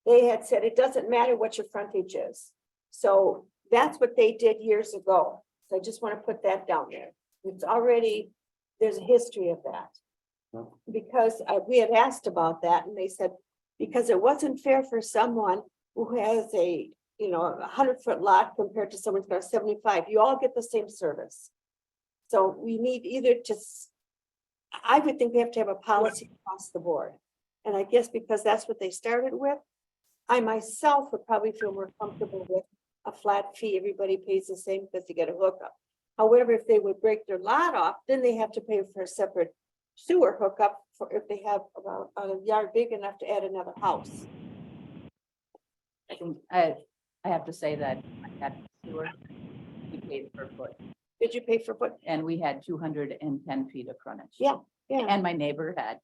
They had said it doesn't matter what your frontage is. So that's what they did years ago. So I just want to put that down there. It's already, there's a history of that. Because we had asked about that, and they said, because it wasn't fair for someone who has a, you know, 100-foot lot compared to someone's got a 75, you all get the same service. So we need either to, I would think we have to have a policy across the board. And I guess because that's what they started with, I myself would probably feel more comfortable with a flat fee, everybody pays the same because you get a hookup. However, if they would break their lot off, then they have to pay for a separate sewer hookup for if they have about a yard big enough to add another house. I have to say that I had sewer, we paid per foot, Did you pay for foot? and we had 210 feet of frontage. Yeah, yeah, And my neighbor had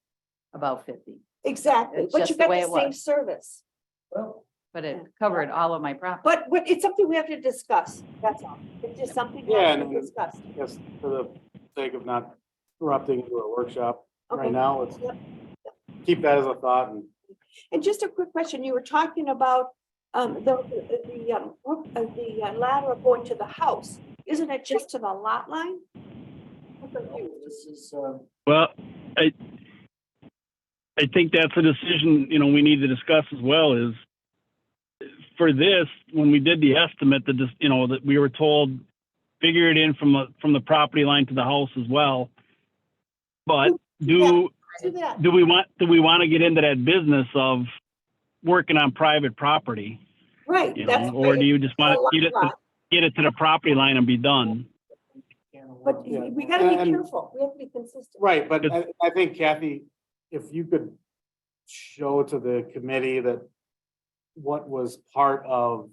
about 50, exactly. It's But just you the got way the it same was. service. but it covered all of my property. But it's something we have to discuss. That's all. It's just something we Yeah, have to and- discuss. yes, for the sake of not erupting into a workshop Okay. right now, let's Yep. keep that as a thought. And just a quick question, you were talking about the lateral going to the house. Isn't it just to the lot line? I'm confused. This is, Well, I think that's a decision, you know, we need to discuss as well is for this, when we did the estimate, you know, that we were told, figure it in from the property line to the house as well. But Do that. do we want to get into that business of working on private property? Right. You That's know, or do you just want a to lot. get it to the property line and be done? But Yeah. we gotta be And- careful. We have to be consistent. Right, but I think Kathy, if you could show to the committee that what was part of,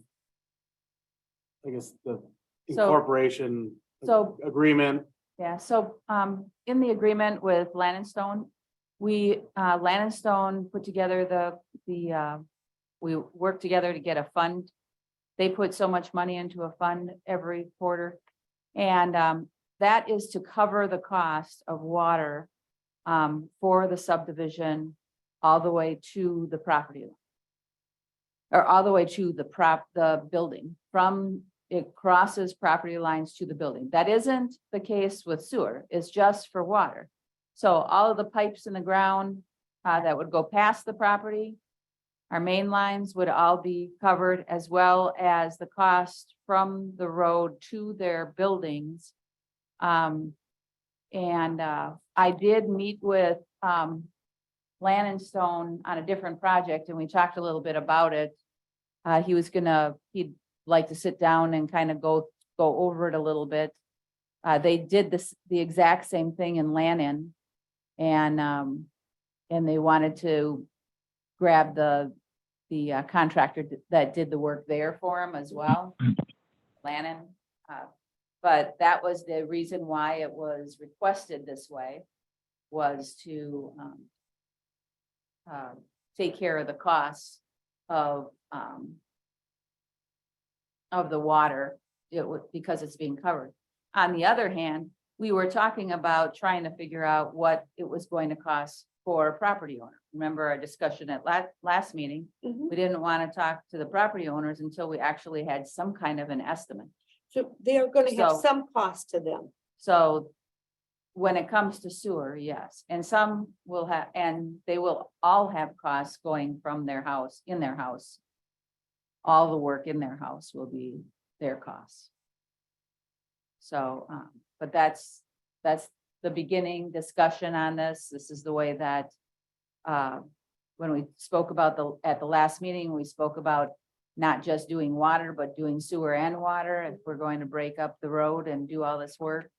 I guess, the So- incorporation So, agreement. yeah, so, in the agreement with Land and Stone, we, Land and Stone put together we worked together to get a fund. They put so much money into a fund every quarter. And, that is to cover the cost of water, for the subdivision all the way to the property line. Or all the way to the building, from it crosses property lines to the building. That isn't the case with sewer, it's just for water. So all of the pipes in the ground, that would go past the property, our main lines would all be covered, as well as the cost from the road to their buildings. I did meet with, Land and Stone on a different project, and we talked a little bit about it. He'd like to sit down and kind of go over it a little bit. They did the exact same thing in Lannon. And they wanted to grab the contractor that did the work there for him as well, Lannon. But that was the reason why it was requested this way, was to take care of the costs of the water, because it's being covered. On the other hand, we were talking about trying to figure out what it was going to cost for a property owner. Remember our discussion at last meeting? Mhm. We didn't want to talk to the property owners until we actually had some kind of an estimate. So they are gonna have So- some cost to them. So when it comes to sewer, yes, and some will have, and they will all have costs going from their house, in their house. All the work in their house will be their costs. So, but that's the beginning discussion on this. This is the way that, when we spoke about at the last meeting, we spoke about not just doing water, but doing sewer and water. If we're going to break up the road and do all this work.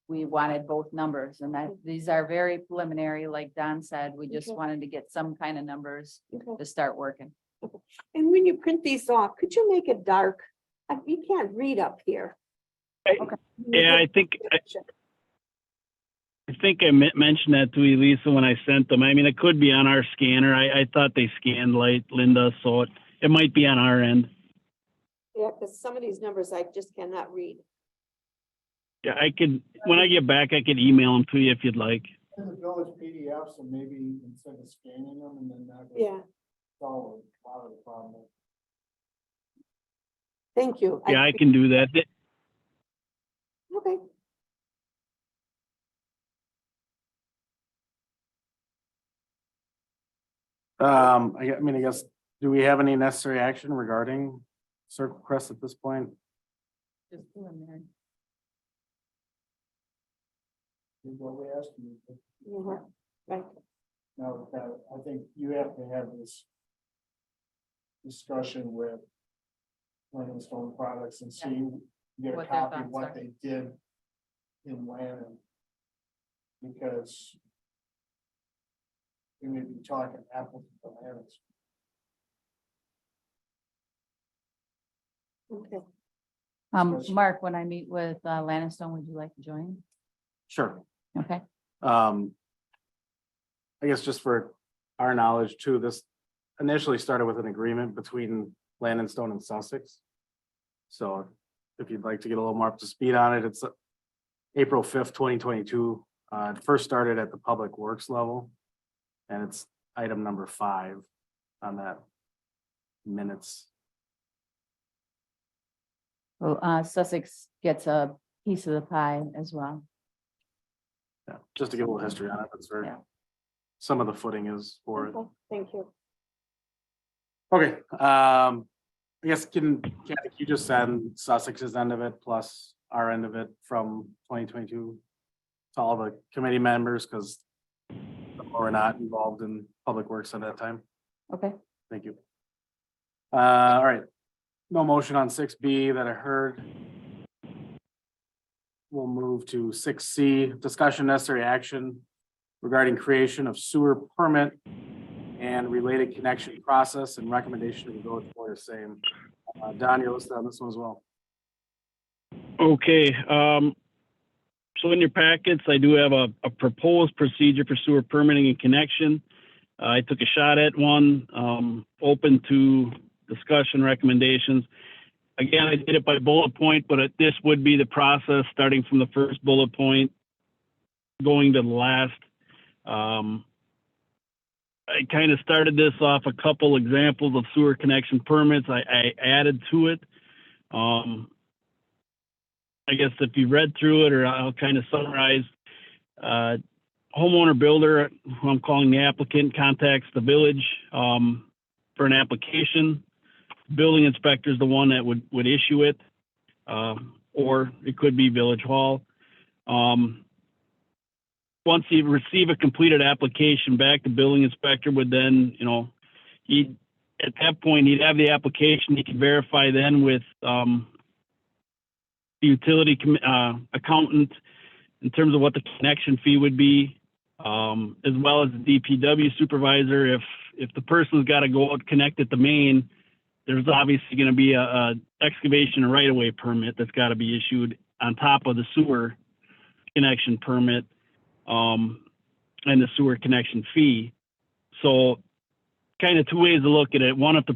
We wanted both numbers, and these are very preliminary, like Don said, we just Okay. wanted to get some kind of numbers Okay. to start working. And when you print these off, could you make it dark? You can't read up here. Okay. Yeah, I think I mentioned that to Elisa when I sent them. I mean, it could be on our scanner. I thought they scanned like Linda, so it might be on our end. Yeah, because some of these numbers I just cannot read. Yeah, when I get back, I could email them to you if you'd like. In the village PDFs, and maybe instead of scanning them and then that. Yeah, Solve a lot of the problem. thank you. Yeah, I can do that. Okay. I guess, do we have any necessary action regarding Circle Crest at this point? Just preliminary. Is what we asked you. Mhm. Right. Now, I think you have to have this discussion with Land Stone Products and see, get a What their copy of thoughts what are. they did in Lannon. Because we may be talking apples to bananas. Okay. Discussion. Mark, when I meet with Land and Stone, would you like to join? Sure. Okay. I guess just for our knowledge too, this initially started with an agreement between Land and Stone and Sussex. So if you'd like to get a little more up to speed on it, it's April 5th, 2022. It first started at the Public Works level. And it's item number 5 on that minutes. Well, Sussex gets a piece of the pie as well. Yeah, just to give a little history on it, that's where Yeah. some of the footing is for it. Okay, thank you. Okay, I guess Kathy, you just send Sussex's end of it plus our end of it from 2022 to all the committee members, because we're not involved in public works at that time. Okay. Thank you. All right, no motion on 6B that I heard. We'll move to 6C, discussion necessary action regarding creation of sewer permit and related connection process and recommendation of the village board is same. Don, you're listed on this one as well. Okay, so in your packets, I do have a proposed procedure for sewer permitting and connection. I took a shot at one, open to discussion recommendations. Again, I did it by bullet point, but this would be the process, starting from the first bullet point, going to the last. I kind of started this off a couple examples of sewer connection permits. I added to it. I guess if you read through it, or I'll kind of summarize, homeowner builder, who I'm calling the applicant, contacts the village for an application. Building inspector is the one that would issue it, or it could be Village Hall. Once you receive a completed application back, the building inspector would then, at that point, he'd have the application. He could verify then with the utility accountant in terms of what the connection fee would be, as well as the DPW supervisor. If the person's got to go out connect at the main, there's obviously going to be a excavation and right-of-way permit that's got to be issued on top of the sewer connection permit and the sewer connection fee. So kind of two ways to look at it. One, if the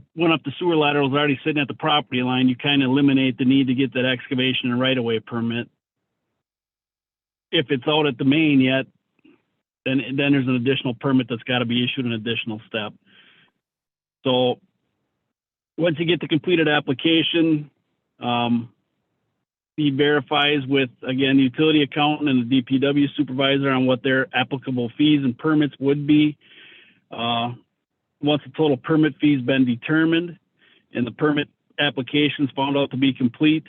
sewer lateral is already sitting at the property line, you kind of eliminate the need to get that excavation and right-of-way permit. If it's out at the main yet, then there's an additional permit that's got to be issued, an additional step. So once you get the completed application, he verifies with, again, the utility accountant and the DPW supervisor on what their applicable fees and permits would be. Once the total permit fee has been determined and the permit application is found out to be complete,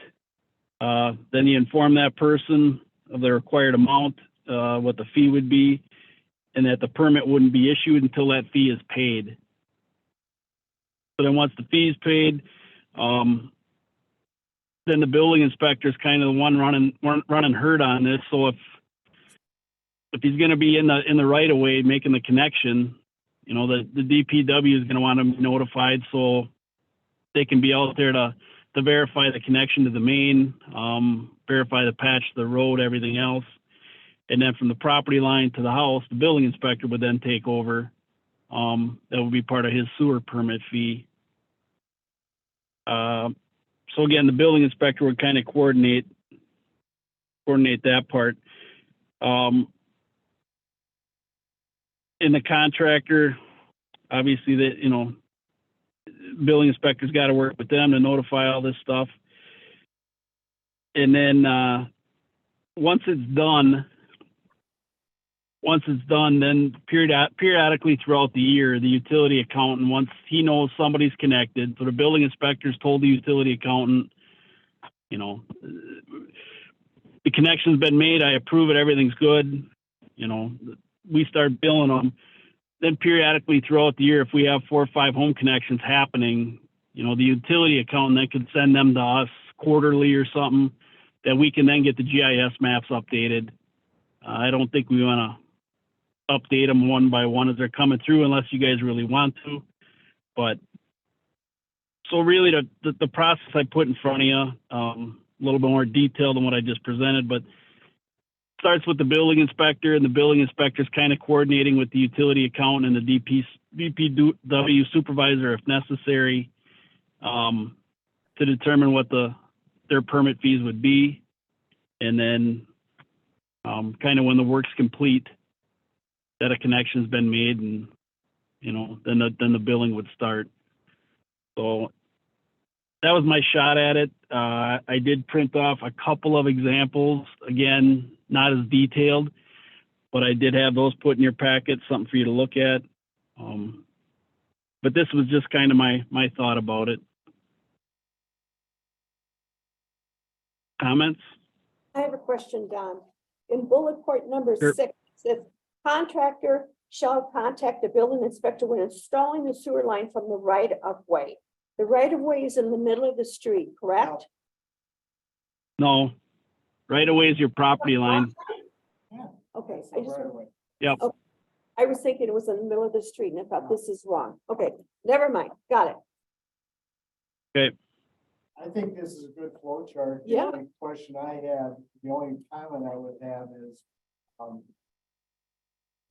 then you inform that person of the required amount, what the fee would be, and that the permit wouldn't be issued until that fee is paid. So then once the fee is paid, then the building inspector is kind of the one running herd on this. So if he's going to be in the right of way making the connection, the DPW is going to want to be notified so they can be out there to verify the connection to the main, verify the patch of the road, everything else. And then from the property line to the house, the building inspector would then take over. That would be part of his sewer permit fee. So again, the building inspector would kind of coordinate that part. In the contractor, obviously building inspector's got to work with them to notify all this stuff. And then once it's done, then periodically throughout the year, the utility accountant, once he knows somebody's connected, so the building inspector's told the utility accountant, the connection's been made, I approve it, everything's good, we start billing them. Then periodically throughout the year, if we have 4 or 5 home connections happening, the utility accountant then could send them to us quarterly or something that we can then get the GIS maps updated. I don't think we want to update them one by one as they're coming through unless you guys really want to. But so really the process I put in front of you, a little bit more detailed than what I just presented, but starts with the building inspector, and the building inspector is kind of coordinating with the utility accountant and the DPW supervisor if necessary, to determine what their permit fees would be. And then kind of when the work's complete, that a connection's been made, and then the billing would start. So that was my shot at it. I did print off a couple of examples, again, not as detailed, but I did have those put in your packet, something for you to look at. But this was just kind of my thought about it. Comments? I have a question, Don. In bullet point number Sure. 6, it says contractor shall contact the building inspector when installing the sewer line from the right of way. The right of way is in the middle of the street, correct? No. Right away is your property line. Okay, So right away. Yep. I was thinking it was in the middle of the street and I thought this is wrong. Okay, never mind. Got it. Okay. I think this is a good flow chart. The Yeah. only question I have, the only comment I would have is,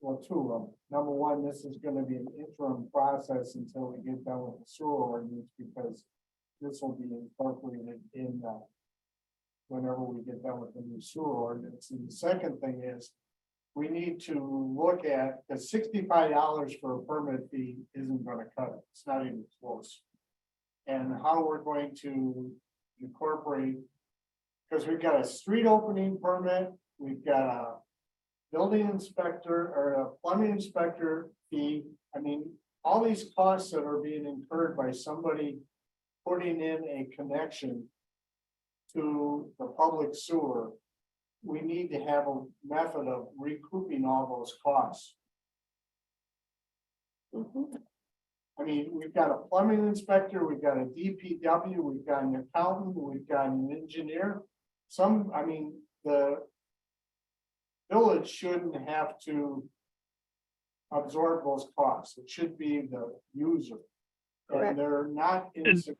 well, two of them. Number one, this is gonna be an interim process until we get done with the sewer ordinance, because this will be incorporated in, whenever we get done with the new sewer ordinance. And the second thing is, we need to look at, the $65 for a permit fee isn't gonna cut it. It's not even close. And how we're going to incorporate, because we've got a street opening permit, we've got a building inspector or a plumbing inspector fee. I mean, all these costs that are being incurred by somebody putting in a connection to the public sewer, we need to have a method of recouping all those costs. Mhm. I mean, we've got a plumbing inspector, we've got a DPW, we've got an accountant, we've got an engineer. I mean, the village shouldn't have to absorb those costs. It should be the user. Correct. And they're not insignificant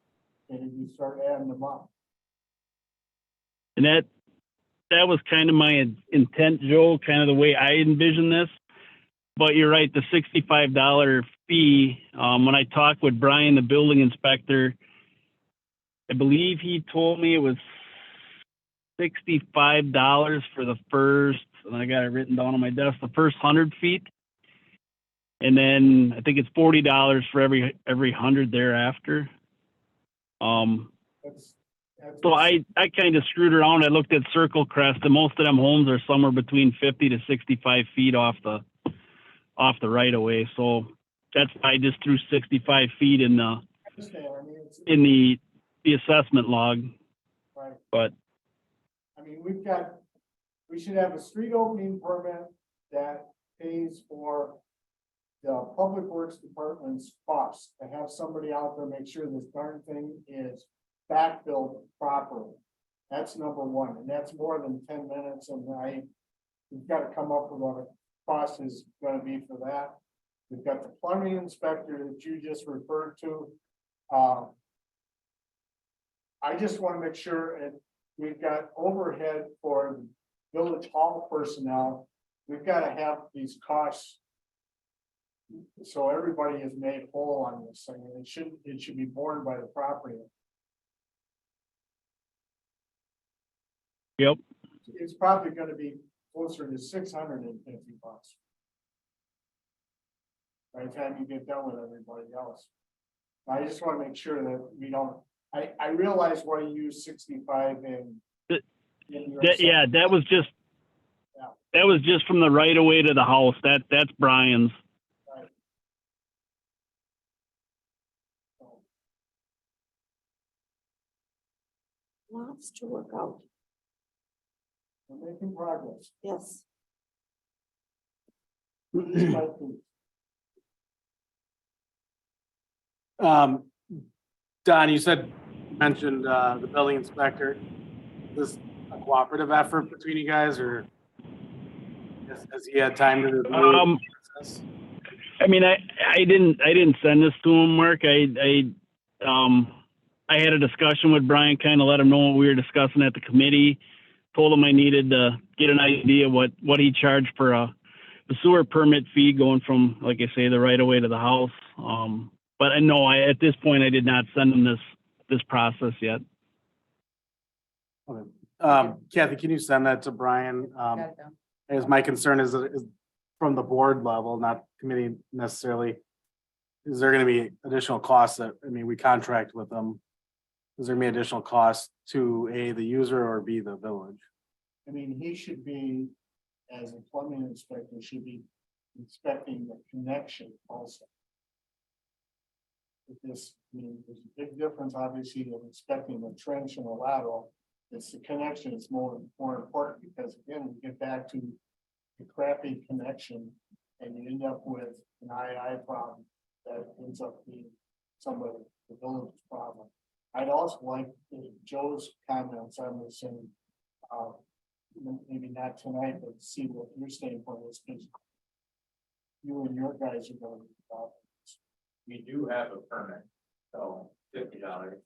if you start adding them up. And that was kind of my intent, Joe, kind of the way I envision this. But you're right, the $65 fee, when I talked with Brian, the building inspector, I believe he told me it was $65 for the first, and I got it written down on my desk, the first 100 feet. And then I think it's $40 for every 100 thereafter. That's So I kind of screwed around. I looked at Circle Crest, and most of them homes are somewhere between 50 to 65 feet off the right of way. So that's why I just threw 65 feet in the understand. I mean, it's, the assessment log. right. But I mean, we should have a street opening permit that pays for the public works department's costs, to have somebody out there make sure this darn thing is backfilled properly. That's number one, and that's more than 10 minutes, and we've got to come up with what the cost is gonna be for that. We've got the plumbing inspector that you just referred to. I just want to make sure, and we've got overhead for village hall personnel. We've got to have these costs, so everybody is made whole on this thing, and it should be borne by the property. Yep. It's probably gonna be closer to $650. By the time you get done with everybody else. I just wanna make sure that we don't, I realize why you use 65 in your. yeah, that was just from the right of way to the house. That's Brian's. Lots to work out. We're making progress. Yes. Don, you mentioned the building inspector. Is this a cooperative effort between you guys, or has he had time to review the process? I mean, I didn't send this to him, Mark. I had a discussion with Brian, kind of let him know what we were discussing at the committee. Told him I needed to get an idea what he charged for the sewer permit fee going from, like I say, the right of way to the house. But I know at this point I did not send him this process yet. Okay. Kathy, can you send that to Brian? Got it down. As my concern is from the board level, not committee necessarily. Is there gonna be additional costs that, I mean, we contract with them? Is there gonna be additional costs to A, the user, or B, the village? I mean, he should be, as a plumbing inspector, should be inspecting the connection also. With this, I mean, there's a big difference, obviously, of inspecting the trench and the lateral. It's the connection is more important, because again, we get back to the crappy connection and you end up with an II problem that ends up being somebody, the village's problem. I'd also like Joe's comments on this, and maybe not tonight, but see what your standpoint is, because you and your guys are going to be involved. We do have a permit, so $50.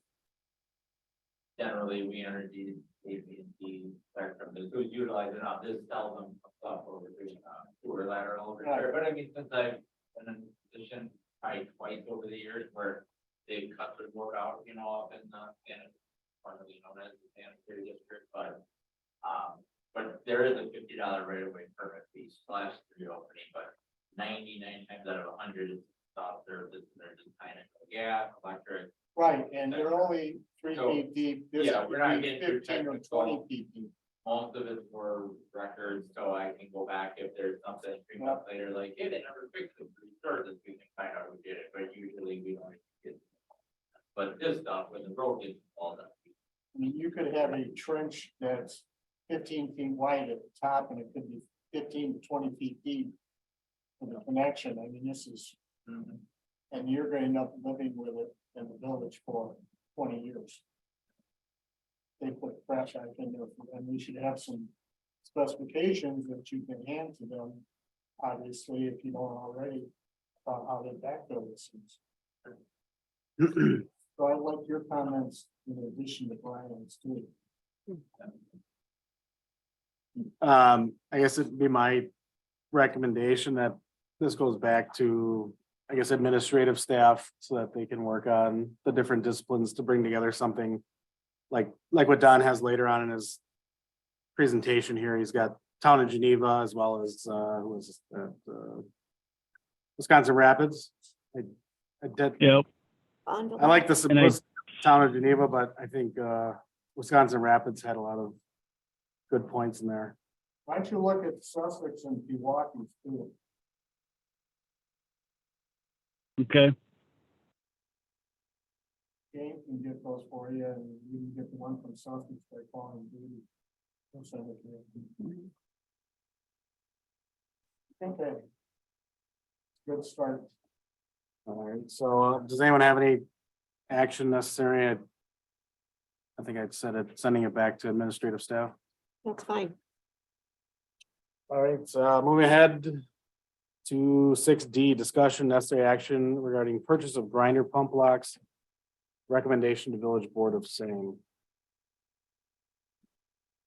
generally, we energy, AT&T, Spectrum, this was utilizing on this seldom stuff over the, sewer lateral over there, but I mean, since I've been in position, probably twice over the years where they've cut the board out, you know, up in, formerly known as the sanitary district, but there is a $50 right of way permit fee slash reopening, but 99 times out of 100 is soft service, and they're just kind of gas, electric. Right, and they're only 3 So, feet deep. This yeah, would we're not be getting too 15 or technical. 20 feet deep. Most of it for records, so I can go back if there's something 3 months later, like, hey, they never fixed it, restart this, we can find out who did it, but usually we don't get. But this stuff, when the road gets all done. I mean, you could have a trench that's 15 feet wide at the top, and it could be 15 to 20 feet deep for the connection. I mean, this is, and you're going to end up living with it in the village for 20 years. They put fresh eye in there, and we should have some specifications that you can hand to them. Obviously, if you don't already, about how they backfill this. So I like your comments in addition to Brian's too. I guess it'd be my recommendation that this goes back to, I guess, administrative staff so that they can work on the different disciplines to bring together something like what Don has later on in his presentation here. He's got Town of Geneva as well as, who was that, Wisconsin Rapids. Yep. Bond I like the And simplicity of Town of Geneva, but I think Wisconsin Rapids had a lot of good points in there. Why don't you look at Sussex and Pewaukee too? Okay. Game can get those for you, and you can get the one from Sussex by calling Duty. We'll send it to you. Okay. Good start. All right, so does anyone have any action necessary? I think I'd said it, sending it back to administrative staff. That's fine. All right, so moving ahead to 6D, discussion necessary action regarding purchase of grinder pump locks. Recommendation to village board of same.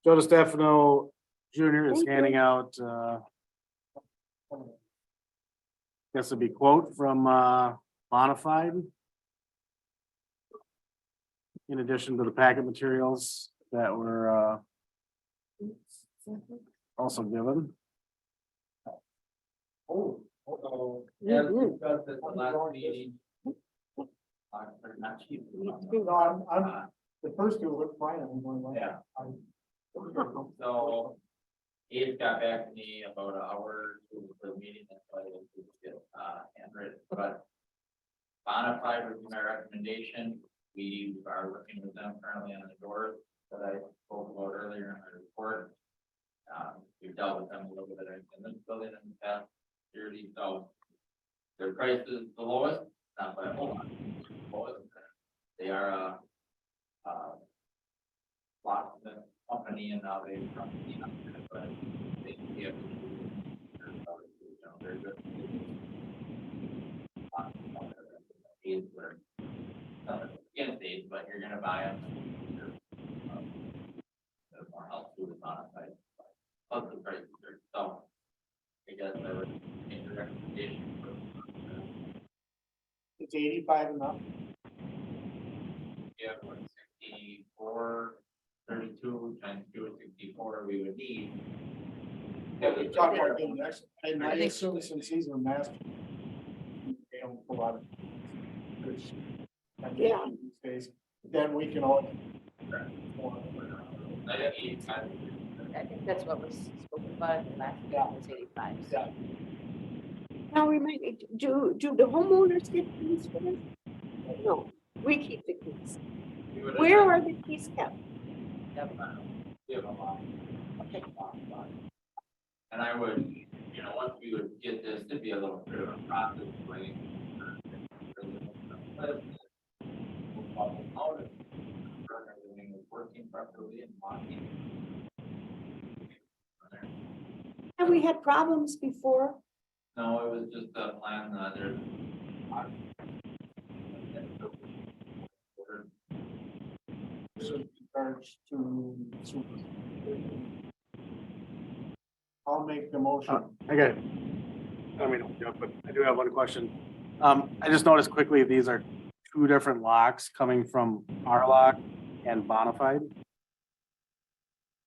Joe DeStefano Jr. is Thank you. handing out, guess it'd be quote from Bonafide. In addition to the packet materials that were also given. Yeah, discussed at the last meeting. They're not cheap. No, I'm, the first two look fine. I'm going like. Yeah. So Abe got back to me about an hour to the meeting, that's why I didn't get handwritten, but Bonafide would be my recommendation. We are working with them currently on the doors that I spoke about earlier in my report. We've dealt with them a little bit in this building in the past year, so their price is the lowest, not by a whole lot. Lowest. They are a locksmith company, and now they've come to, but they give, they're good. Is where against these, but you're gonna buy them. More help to the modified. Plus the prices are so. I guess I would make a recommendation for. It's 85 enough. Yeah, 64, 32 times 2 is 64, we would need. We talked about the next, and I assume since he's a master. They don't pull out. Yeah. These days, then we can all. I think I think that's what was spoken about at the last meeting, was 85. Yeah. Now we might, do the homeowners get keys for this? No, we keep the keys. Where are the keys kept? We have a lot. And I would, you know, once we would get this, it'd be a little bit of a process. Everything is working properly and locking. Have we had problems before? No, it was just a plan, there's. charge to. I'll make the motion. I got it. I don't mean to jump, but I do have one question. I just noticed quickly, these are two different locks coming from our lock and Bonafide.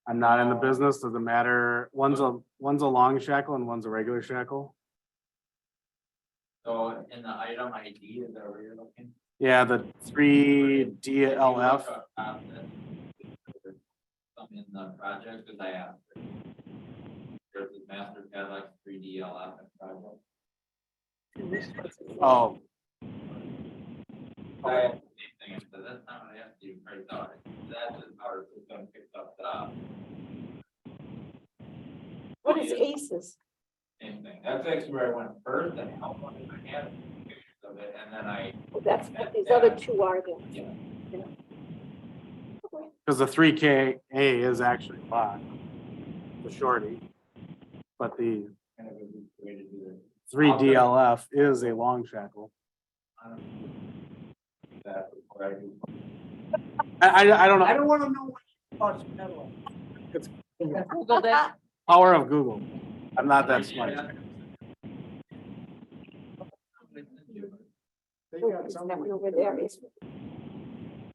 I'm not in the business, doesn't matter. One's a long shackle and one's a regular shackle. So in the item ID, is that where you're looking? Yeah, the 3DLF. Some in the project, because I asked. There's the master Cadillac 3DLF project. Oh, I asked the same thing, I said, that's not what I asked you, right, so that's just our system picked up the What is ACES? same thing. That's actually where I went first, and how one is I had pictures of it, and then I, That's what these other two are then. yeah. because the 3KA is actually locked, the shorty. But the Kind of a good way to do it. 3DLF is a long shackle. I don't know. That before I do. I don't know. I don't wanna know what you thought metal. Googled it. Power of Google. I'm not that smart. They Oh, got it's some. that one over there is-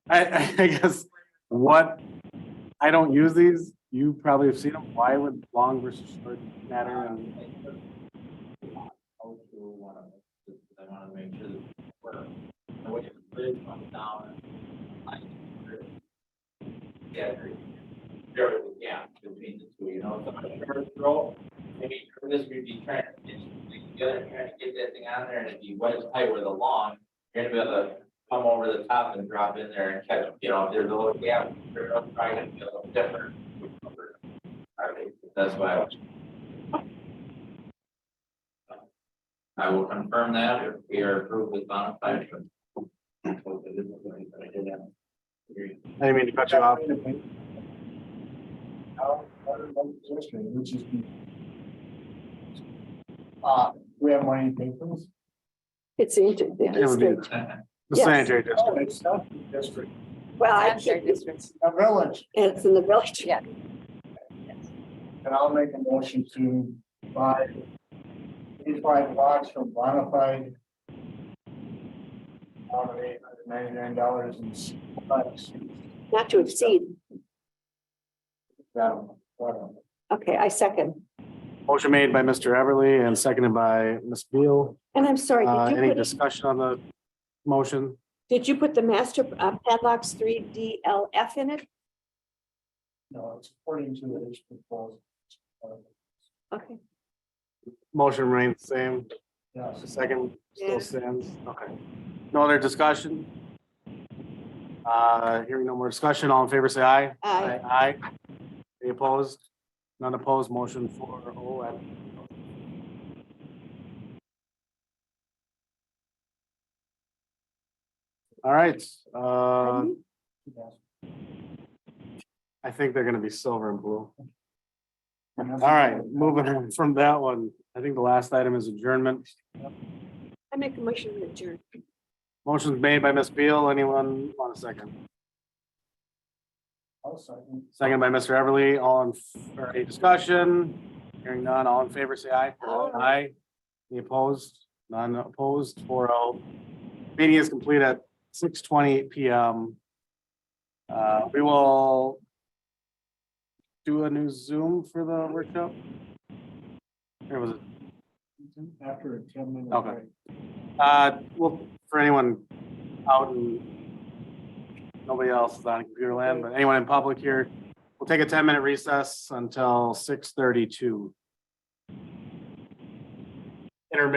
I guess what, I don't use these. You probably have seen them. Why would long versus short matter? And How to want to, I want to make sure that we're, the way the bridge comes down. Yeah, there is a gap between the two, you know, so I'm sure throw, maybe this would be trying to get together, trying to get that thing on there, and if you wedge tight with a long, you're gonna be able to come over the top and drop in there and catch, you know, if there's a little gap, you're probably gonna be a little different. I think that's why I will confirm that if we are approved with Bonafide. I didn't mean to cut you off. Which is. We have money papers. It's into the It would be district. the Yes. sanitary district. Oh, it's not the district, Well, I Sanitary keep, districts. a village, it's in the village. Yeah. and I'll make a motion to buy 85 lots from Bonafide. Out of $899 and $6. Not to exceed. Whatever. Okay, I second. Motion made by Mr. Everly and seconded by Ms. Beal. And I'm sorry, Any discussion on the motion? did you put the master padlocks 3DLF in it? No, it's according to the proposal. Okay, Motion remains the same. Yes. The second Yeah. still stands. Okay. No other discussion? Hearing no more discussion, all in favor, say aye. aye. Aye. Any opposed? None opposed, motion 4-0. All right, I think they're gonna be silver and blue. All right, moving on from that one, I think the last item is adjournment. I make a motion to adjourn. Motion's made by Ms. Beal. Anyone want a second? I'll second. Second by Mr. Everly. All in, or any discussion? Hearing none, all in favor, say aye. Aye. Aye. Any opposed? None opposed, 4-0. Meeting is complete at 6:28 PM. We will do a new Zoom for the workshop. Or was it? After a 10-minute Okay. break. Well, for anyone out and nobody else is on computer land, but anyone in public here, we'll take a 10-minute recess until 6:32. Intermission.